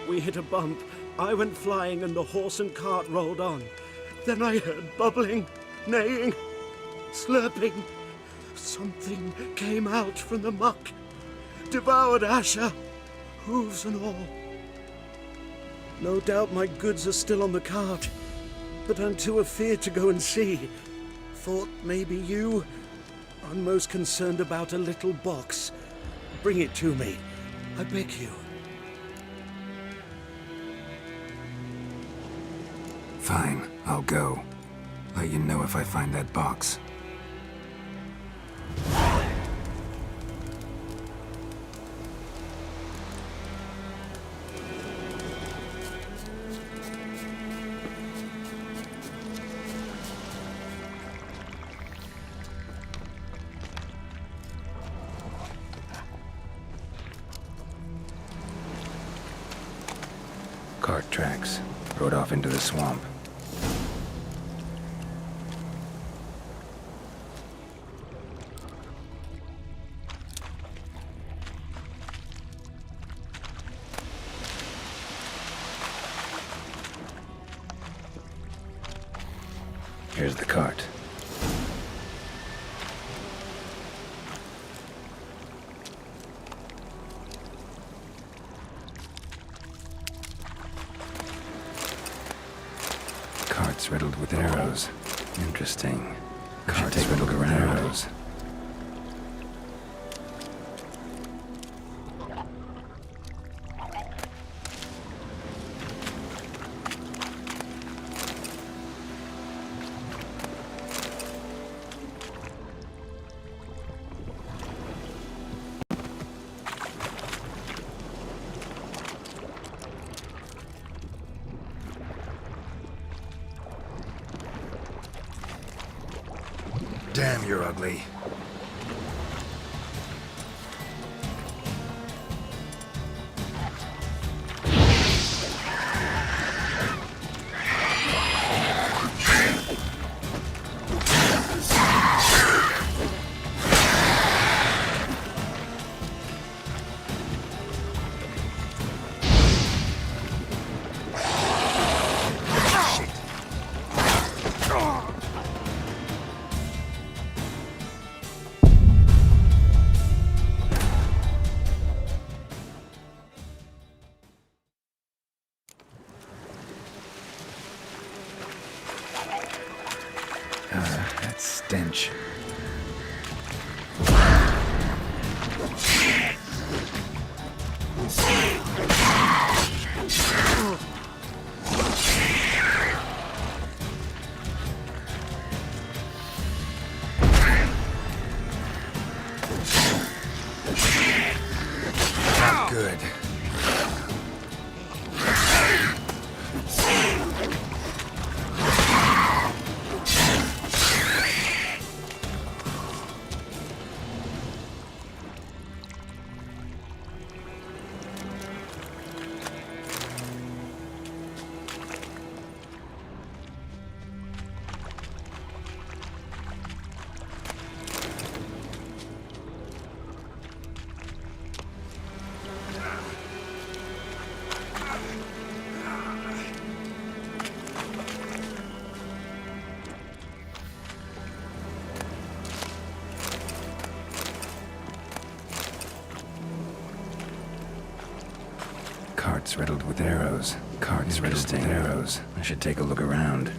We hit a bump, I went flying and the horse and cart rolled on. Then I heard bubbling, neighing, slurping. Something came out from the muck, devoured Asher, hooves and all. No doubt my goods are still on the cart, but I'm too afeard to go and see. Thought maybe you. I'm most concerned about a little box. Bring it to me, I beg you.
Fine, I'll go. Let you know if I find that box. Cart tracks. Rode off into the swamp. Here's the cart. Cart's riddled with arrows. Interesting. Cards take a look around arrows. Damn, you're ugly. That stench. Not good. Carts riddled with arrows. Carts riddled with arrows. I should take a look around.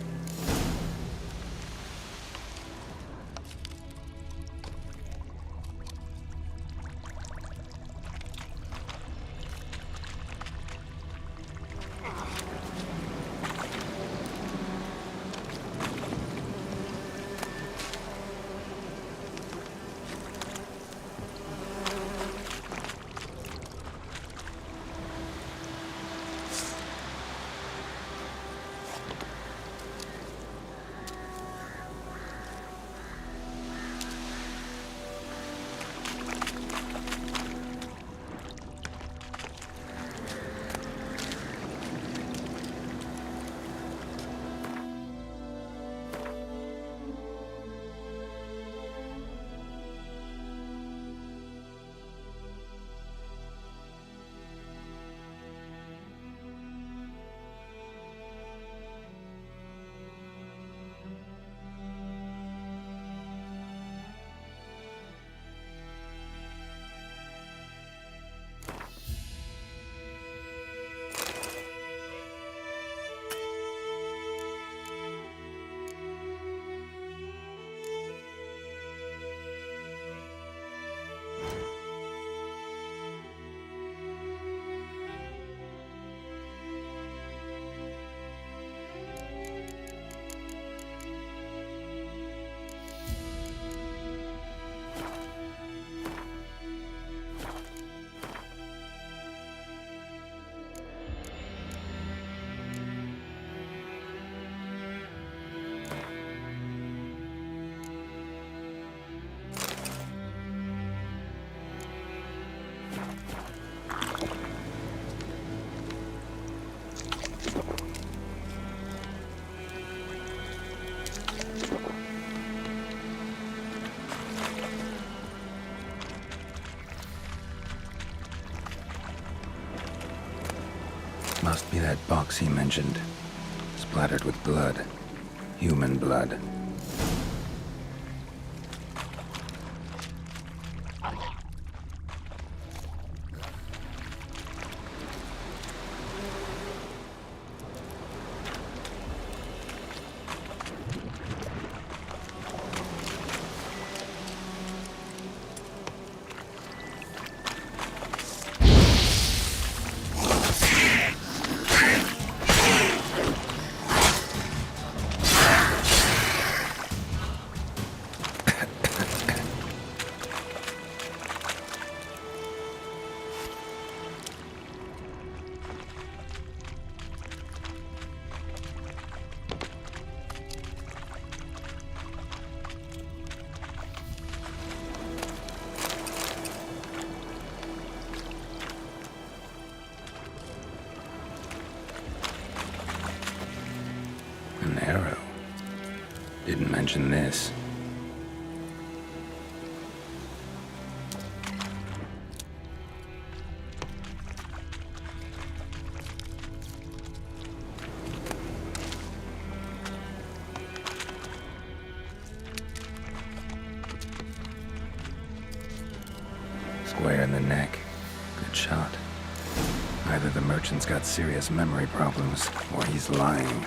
Must be that box he mentioned. Splattered with blood. Human blood. Imagine this. Square in the neck. Good shot. Either the merchant's got serious memory problems, or he's lying.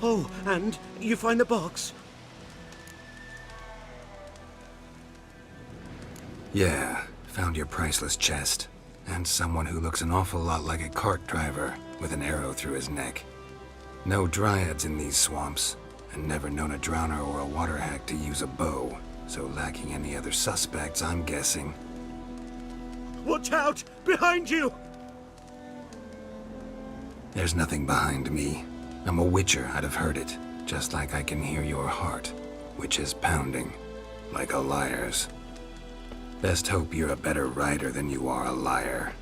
Oh, and you find the box?
Yeah, found your priceless chest. And someone who looks an awful lot like a cart driver, with an arrow through his neck. No dryads in these swamps, and never known a drowner or a water hack to use a bow, so lacking any other suspects, I'm guessing.
Watch out! Behind you!
There's nothing behind me. I'm a witcher, I'd have heard it, just like I can hear your heart, which is pounding, like a liar's. Best hope you're a better rider than you are a liar.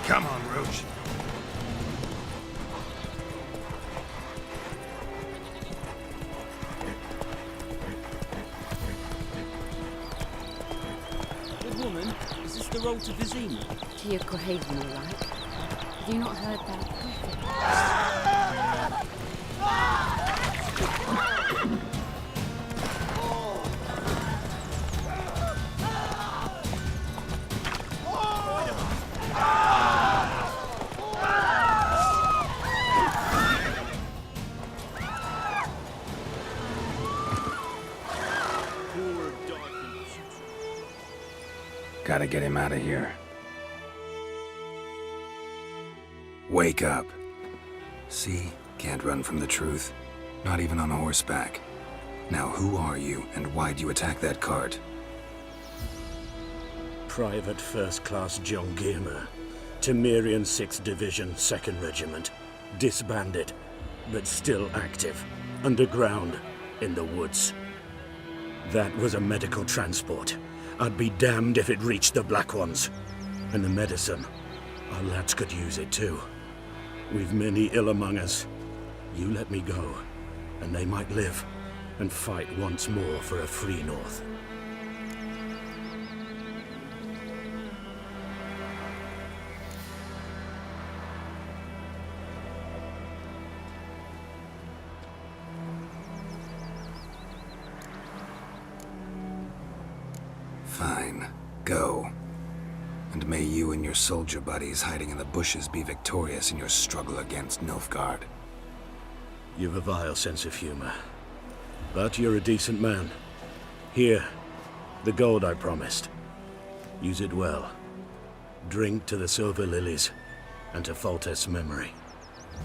Come on, Roach.
Good woman, is this the road to Vizima?
To your Cohaven, all right. Have you not heard that?
Gotta get him out of here. Wake up. See? Can't run from the truth. Not even on horseback. Now who are you, and why'd you attack that cart?
Private First Class John Gilmer, Temerian 6th Division, 2nd Regiment. Disbanded, but still active. Underground, in the woods. That was a medical transport. I'd be damned if it reached the Black Ones. And the medicine, our lads could use it too. We've many ill among us. You let me go, and they might live, and fight once more for a free North.
Fine. Go. And may you and your soldier buddies hiding in the bushes be victorious in your struggle against Nilfgaard.
You've a vile sense of humor. But you're a decent man. Here, the gold I promised. Use it well. Drink to the silver lilies, and to Foltest's memory.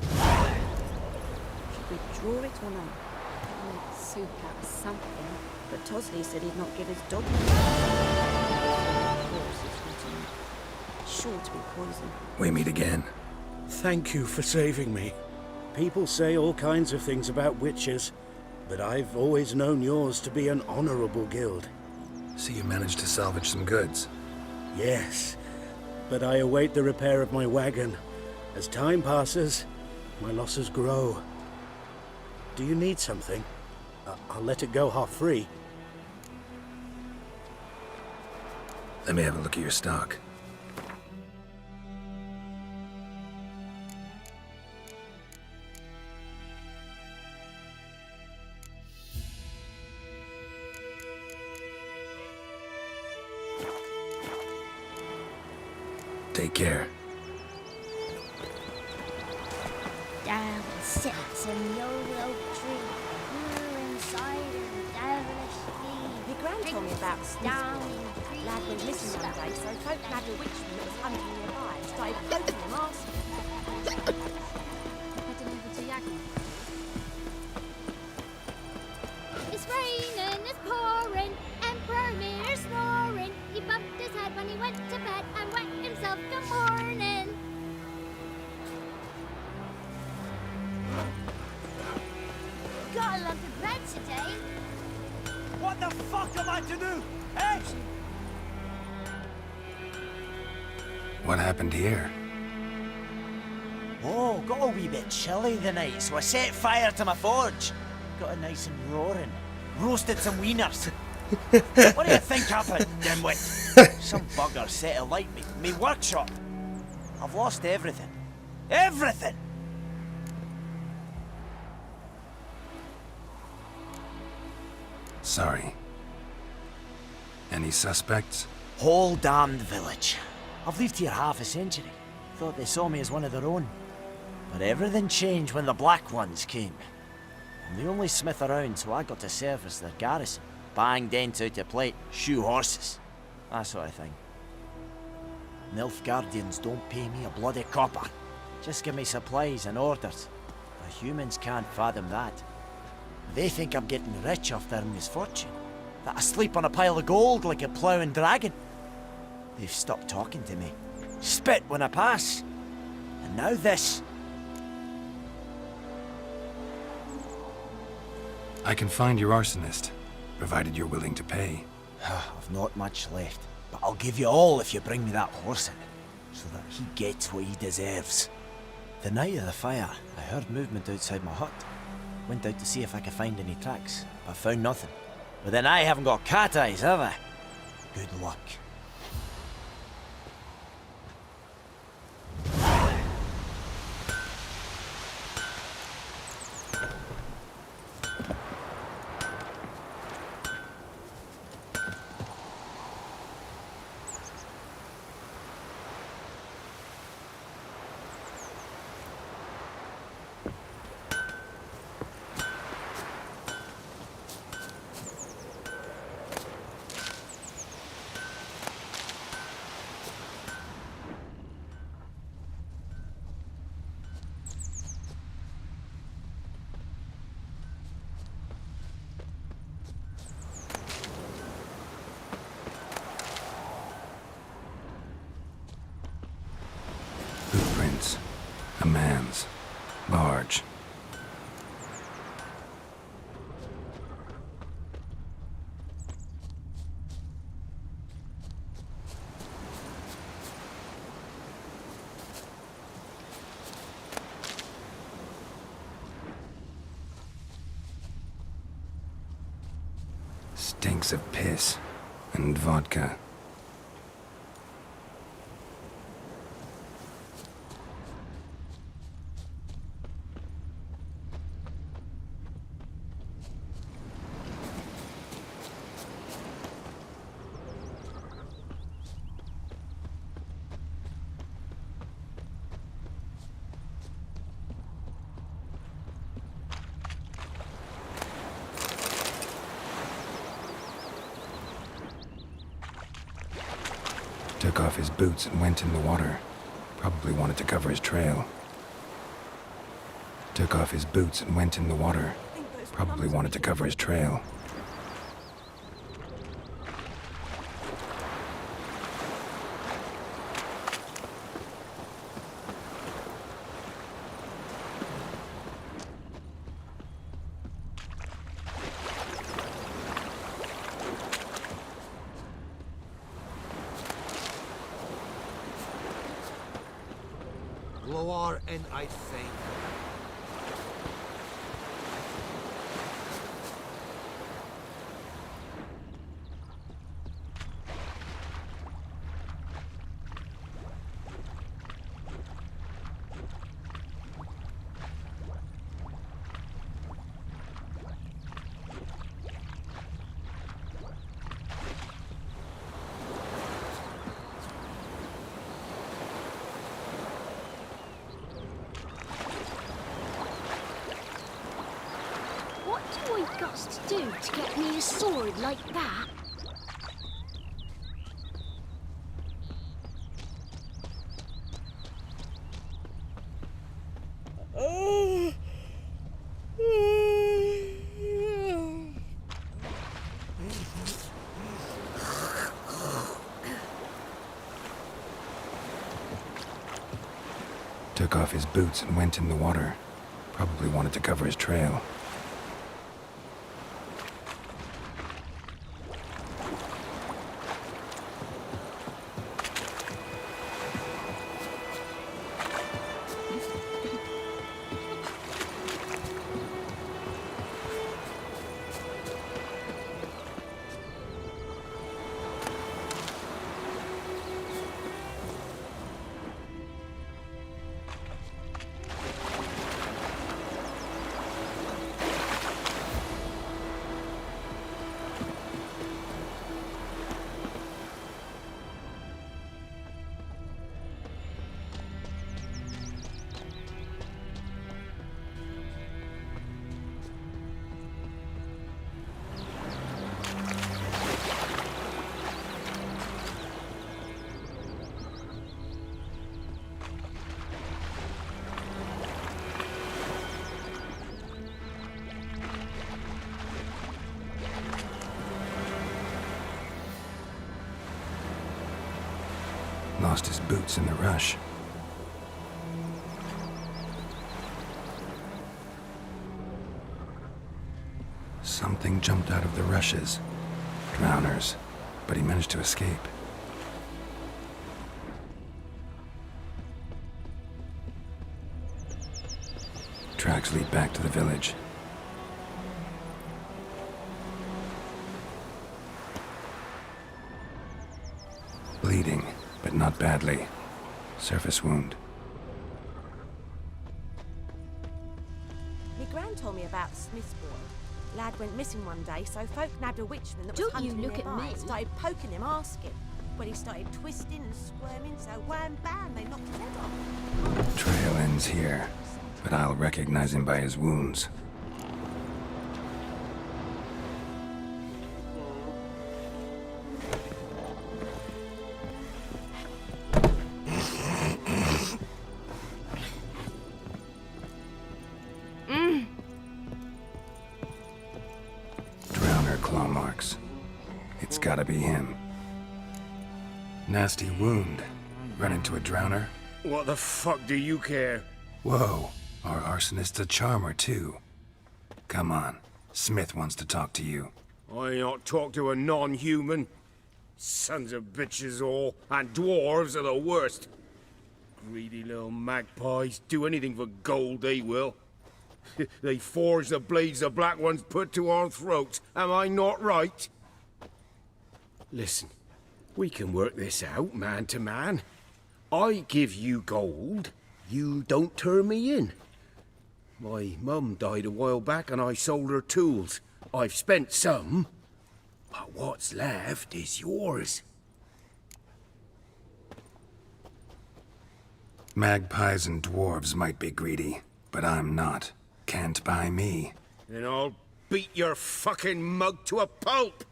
Should we draw it or not? I'll make soup out of something. But Tosley said he'd not give his dog. Of course, it's sure to be poison.
We meet again.
Thank you for saving me. People say all kinds of things about witches,
but I've always known yours to be an honorable guild.
So you managed to salvage some goods?
Yes, but I await the repair of my wagon. As time passes, my losses grow. Do you need something? I'll let it go half-free.
Let me have a look at your stock. Take care.
Down sits in your oak tree, you inside a devilish flea.
Your gran told me about
down
that lad went missing one day, so folk nagged a witchman that was hunting nearby and started poking him asking. Heading over to Yagi.
It's raining, it's pouring, Emperor Mirror snoring. He bumped his head when he went to bed and wet himself good morning. Got a lump of bread today.
What the fuck am I to do? Eh?
What happened here?
Oh, got a wee bit chilly the night, so I set fire to my forge. Got it nice and roaring. Roasted some wieners. What do you think happened, dimwit? Some bugger set alight me workshop. I've lost everything. Everything!
Sorry. Any suspects?
Whole damned village. I've lived here half a century. Thought they saw me as one of their own. But everything changed when the Black Ones came. I'm the only smith around, so I got to serve as their garrison. Bang dents out of plate, shoe horses. That sort of thing. Nilfgaardians don't pay me a bloody copper. Just give me supplies and orders. The humans can't fathom that. They think I'm getting rich off their misfortune. That I sleep on a pile of gold like a ploughing dragon. They've stopped talking to me. Spit when I pass. And now this.
I can find your arsonist, provided you're willing to pay.
I've not much left, but I'll give you all if you bring me that horse in, so that he gets what he deserves. The night of the fire, I heard movement outside my hut. Went out to see if I could find any tracks, but found nothing. But then I haven't got cat eyes, have I? Good luck.
Footprints. A man's. Large. Stinks of piss and vodka. Took off his boots and went in the water. Probably wanted to cover his trail. Took off his boots and went in the water. Probably wanted to cover his trail.
lower and I think.
What do I got to do to get me a sword like that?
Took off his boots and went in the water. Probably wanted to cover his trail. Lost his boots in the rush. Something jumped out of the rushes. Drowners. But he managed to escape. Tracks lead back to the village. Bleeding, but not badly. Surface wound.
Me gran told me about Smith's boy. Lad went missing one day, so folk nabbed a witchman that was
Don't
hunting
you look at
nearby.
me.
Started poking him, asking. When he started twisting and squirming, so wham bam, they knocked his head off.
Trail ends here, but I'll recognize him by his wounds. Drowner claw marks. It's gotta be him. Nasty wound. Run into a drowner?
What the fuck do you care?
Whoa, our arsonist's a charmer too. Come on, Smith wants to talk to you.
I ain't not talk to a non-human. Sons of bitches all, and dwarves are the worst. Greedy little magpies, do anything for gold they will. They forge the blades the black ones put to our throats, am I not right? Listen, we can work this out, man to man. I give you gold, you don't turn me in. My mum died a while back and I sold her tools. I've spent some, but what's left is yours.
Magpies and dwarves might be greedy, but I'm not. Can't buy me.
Then I'll beat your fucking mug to a pulp!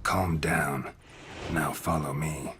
Calm down. Now follow me.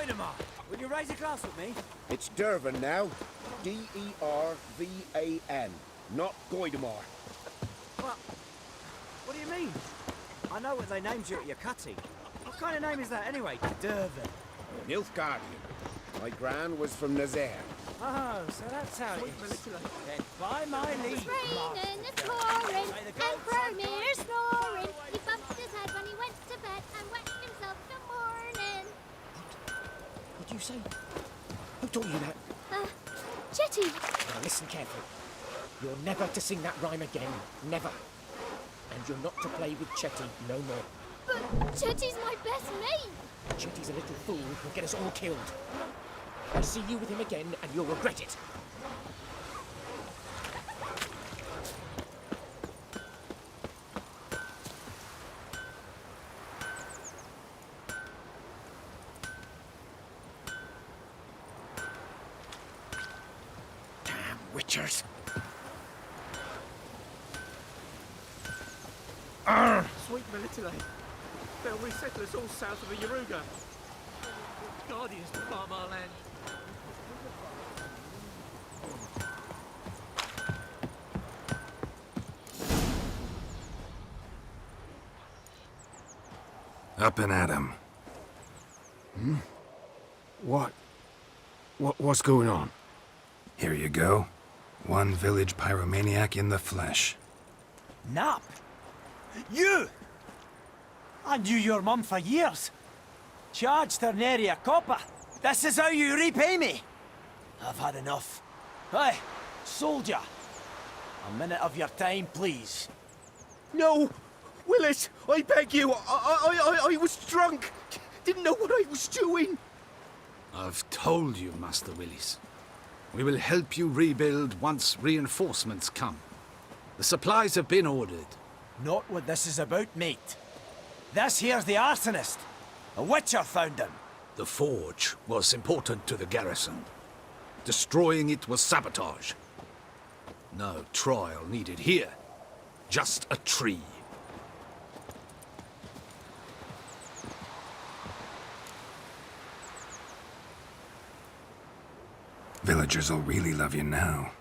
Goidemar, will you raise a glass with me?
It's Dervan now. D-E-R-V-A-N. Not Goidemar.
What do you mean? I know what they named you at your cutting. What kind of name is that anyway? Dervan.
Nilfgaardian. My gran was from Nazaire.
Oh, so that's how it is. Then by my leave,
It's raining, it's pouring, Emperor Mir snoring. He bumped his head when he went to bed and wet himself the morning.
What'd you say? Who taught you that?
Chetty.
Now listen carefully. You're never to sing that rhyme again. Never. And you're not to play with Chetty no more.
But Chetty's my best mate.
Chetty's a little fool who'll get us all killed. I'll see you with him again and you'll regret it. Damn witchers.
Sweet Melitele. They'll resettle us all south of the Yaruga. Guardians to farm our land.
Up and at 'em.
What's going on?
Here you go. One village pyromaniac in the flesh.
Nap? You! I knew your mum for years. Charged her nary a copper. This is how you repay me. I've had enough. Hey, soldier. A minute of your time, please.
No! Willis, I beg you, I was drunk. Didn't know what I was doing.
I've told you, Master Willis. We will help you rebuild once reinforcements come. The supplies have been ordered.
Not what this is about, mate. This here's the arsonist. A witcher found him.
The forge was important to the garrison. Destroying it was sabotage. No trial needed here. Just a tree.
Villagers will really love you now.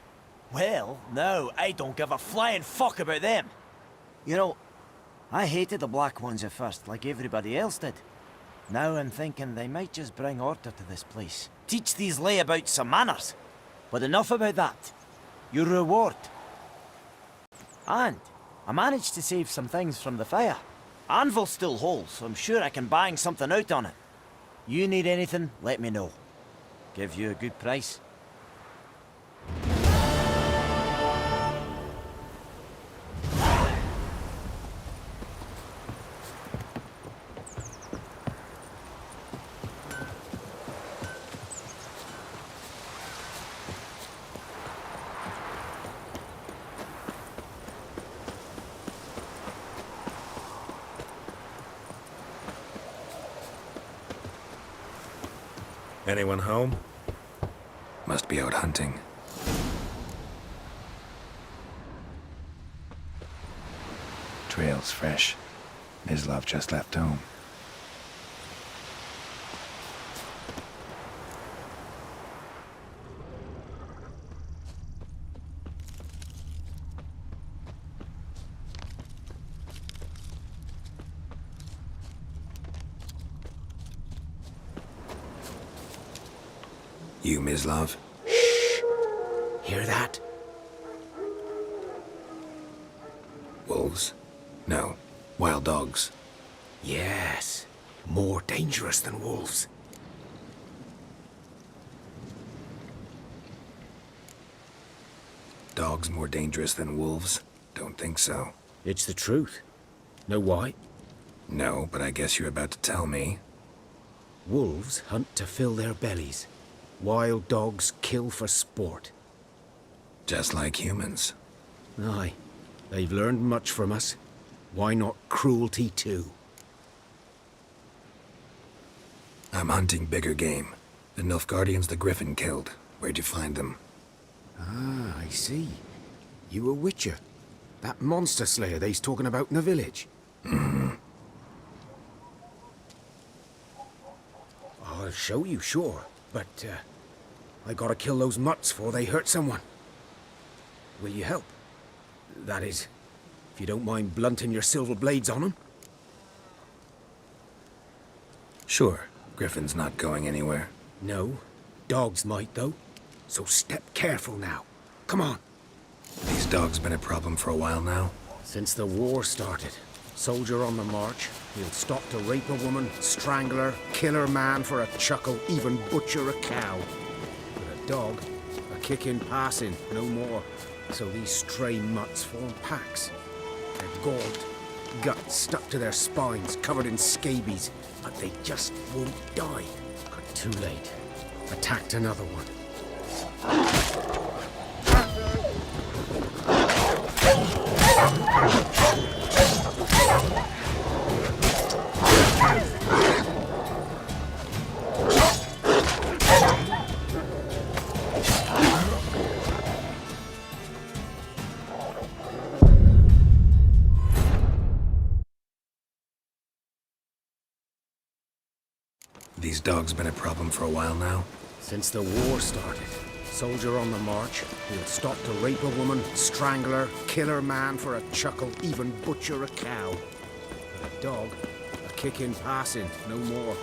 Well, no, I don't give a flying fuck about them. You know, I hated the Black Ones at first, like everybody else did. Now I'm thinking they might just bring order to this place. Teach these layabouts some manners. But enough about that. Your reward. And I managed to save some things from the fire. Anvil's still whole, so I'm sure I can bang something out on it. You need anything, let me know. Give you a good price.
Anyone home? Must be out hunting. Trail's fresh. Mislav just left home. You, Mislav?
Hear that?
Wolves? No. Wild dogs.
Yes. More dangerous than wolves.
Dogs more dangerous than wolves? Don't think so.
It's the truth. Know why?
No, but I guess you're about to tell me.
Wolves hunt to fill their bellies. Wild dogs kill for sport.
Just like humans.
Aye. They've learned much from us. Why not cruelty too?
I'm hunting bigger game. The Nilfgaardians the Griffin killed. Where'd you find them?
Ah, I see. You a witcher. That monster slayer they's talking about in the village.
Mm-hmm.
I'll
show you, sure. But, I gotta kill those mutts before they hurt someone. Will you help? That is, if you don't mind blunting your silver blades on them.
Sure. Griffin's not going anywhere.
No. Dogs might, though. So step careful now. Come on.
These dogs been a problem for a while now?
Since the war started. Soldier on the march. He'll stop to rape a woman, strangle her, kill her man for a chuckle, even butcher a cow. But a dog, a kick in passing, no more. So these stray mutts form packs. They're gaunt, guts stuck to their spines, covered in scabies, but they just won't die. But too late. Attacked another one.
These dogs been a problem for a while now?
Since the war started. Soldier on the march. He'll stop to rape a woman, strangle her, kill her man for a chuckle, even butcher a cow. But a dog, a kick in passing, no more.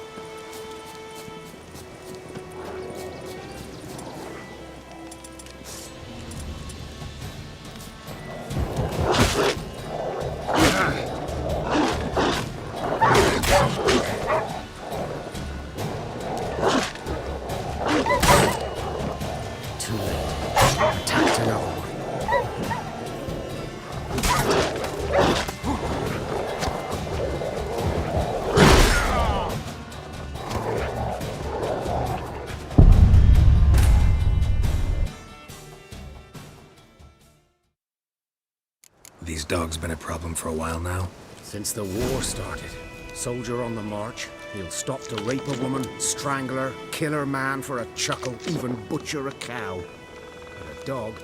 These dogs been a problem for a while now?
Since the war started. Soldier on the march. He'll stop to rape a woman, strangle her, kill her man for a chuckle, even butcher a cow. But a dog,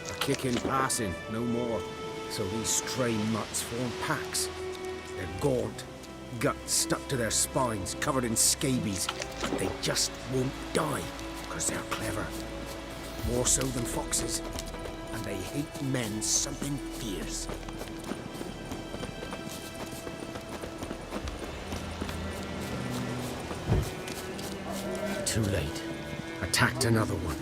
a kick in passing, no more. So these stray mutts form packs. They're gaunt, guts stuck to their spines, covered in scabies, but they just won't die, because they're clever. More so than foxes. And they hate men something fierce. Too late. Attacked another one.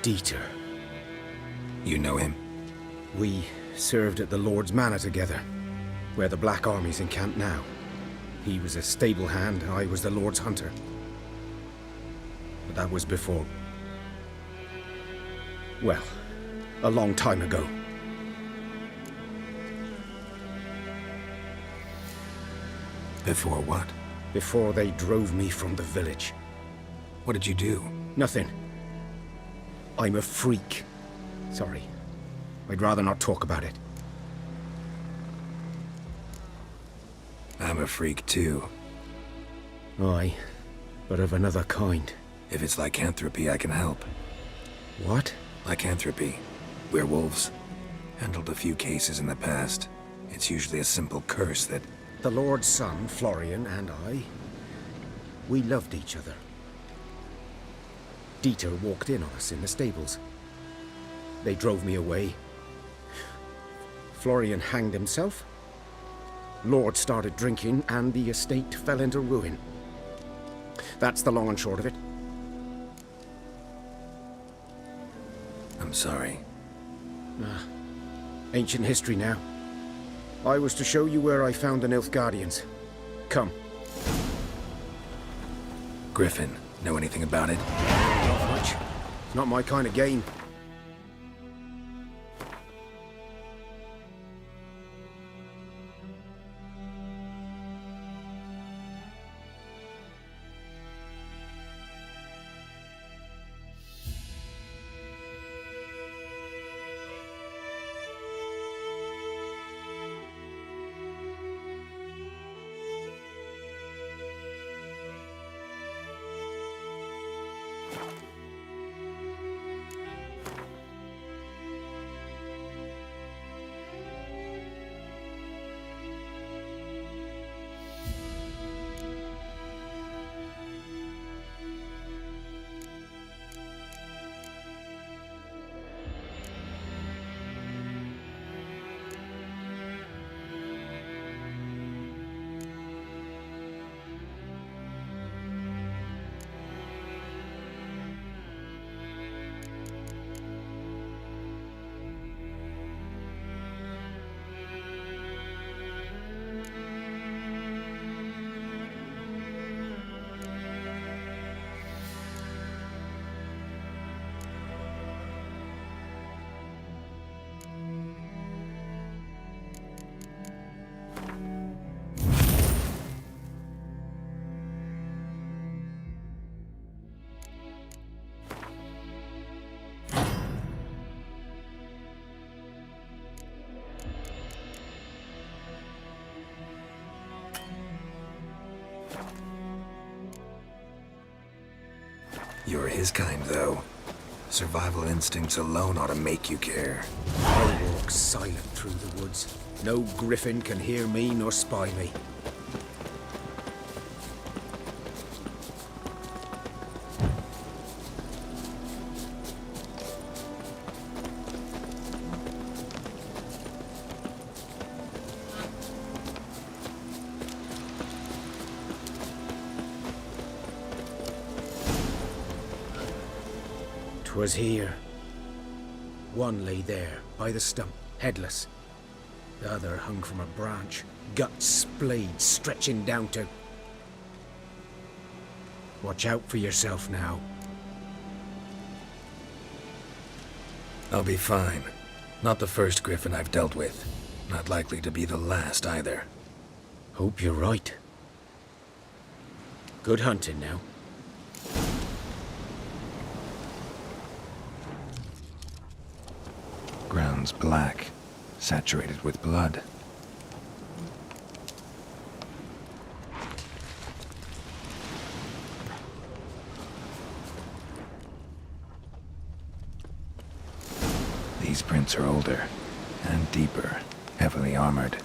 Dieter.
You know him?
We served at the Lord's Manor together, where the Black Army's encamped now. He was a stable hand, I was the Lord's hunter. But that was before... well, a long time ago.
Before what?
Before they drove me from the village.
What did you do?
Nothing. I'm a freak. Sorry. I'd rather not talk about it.
I'm a freak too.
Aye, but of another kind.
If it's lycanthropy, I can help.
What?
Lycanthropy. Werewolves. Handled a few cases in the past. It's usually a simple curse that...
The Lord's son, Florian, and I... we loved each other. Dieter walked in on us in the stables. They drove me away. Florian hanged himself. Lord started drinking, and the estate fell into ruin. That's the long and short of it.
I'm sorry.
Ancient history now. I was to show you where I found the Nilfgaardians. Come.
Griffin, know anything about it?
Not much. It's not my kind of game.
You're his kind, though. Survival instincts alone ought to make you care.
I walk silent through the woods. No griffin can hear me nor spy me. 'Twas here. One lay there, by the stump, headless. The other hung from a branch, guts splayed, stretching down to... Watch out for yourself now.
I'll be fine. Not the first griffin I've dealt with. Not likely to be the last either.
Hope you're right. Good hunting now.
Ground's black, saturated with blood. These prints are older, and deeper, heavily armored.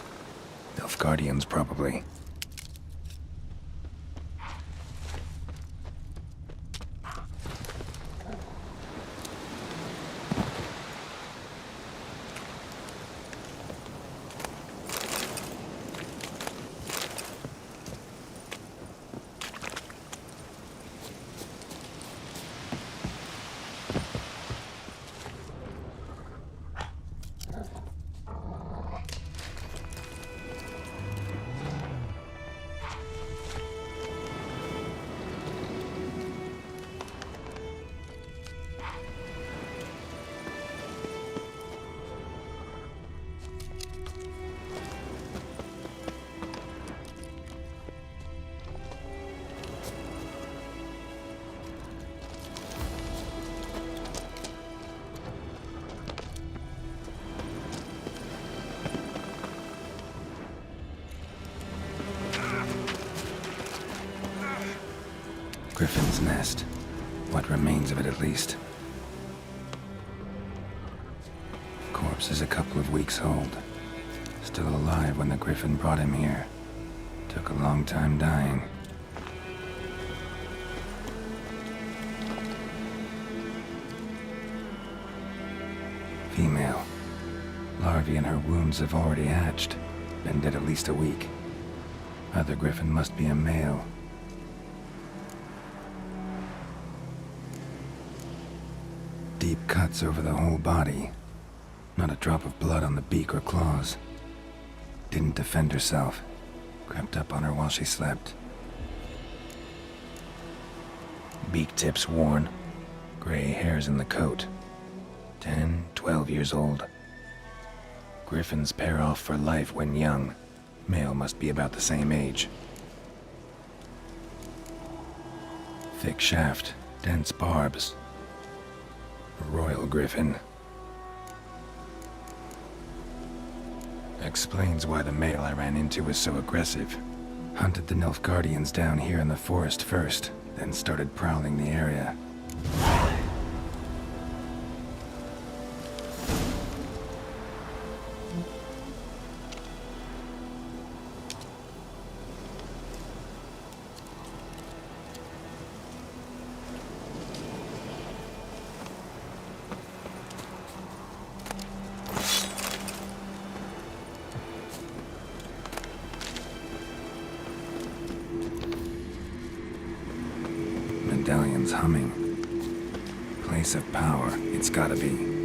Nilfgaardians, probably. Griffin's nest. What remains of it, at least. Corpse is a couple of weeks old. Still alive when the griffin brought him here. Took a long time dying. Female. Larvae in her wounds have already hatched. Been dead at least a week. Other griffin must be a male. Deep cuts over the whole body. Not a drop of blood on the beak or claws. Didn't defend herself. Crept up on her while she slept. Beak tips worn. Gray hairs in the coat. 10, 12 years old. Griffins pair off for life when young. Male must be about the same age. Thick shaft, dense barbs. A royal griffin. Explains why the male I ran into was so aggressive. Hunted the Nilfgaardians down here in the forest first, then started prowling the area. Medallion's humming. Place of power, it's gotta be.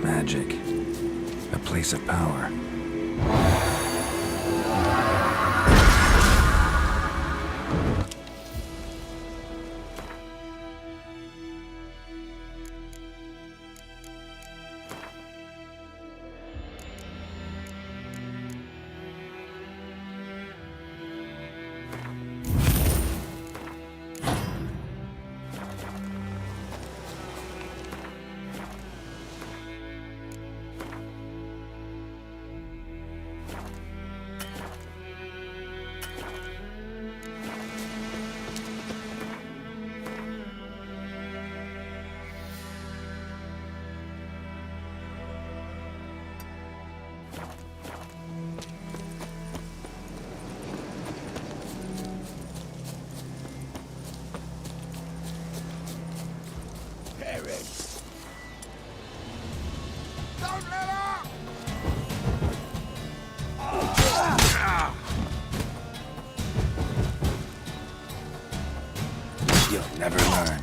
Magic. A place of power. You'll never learn.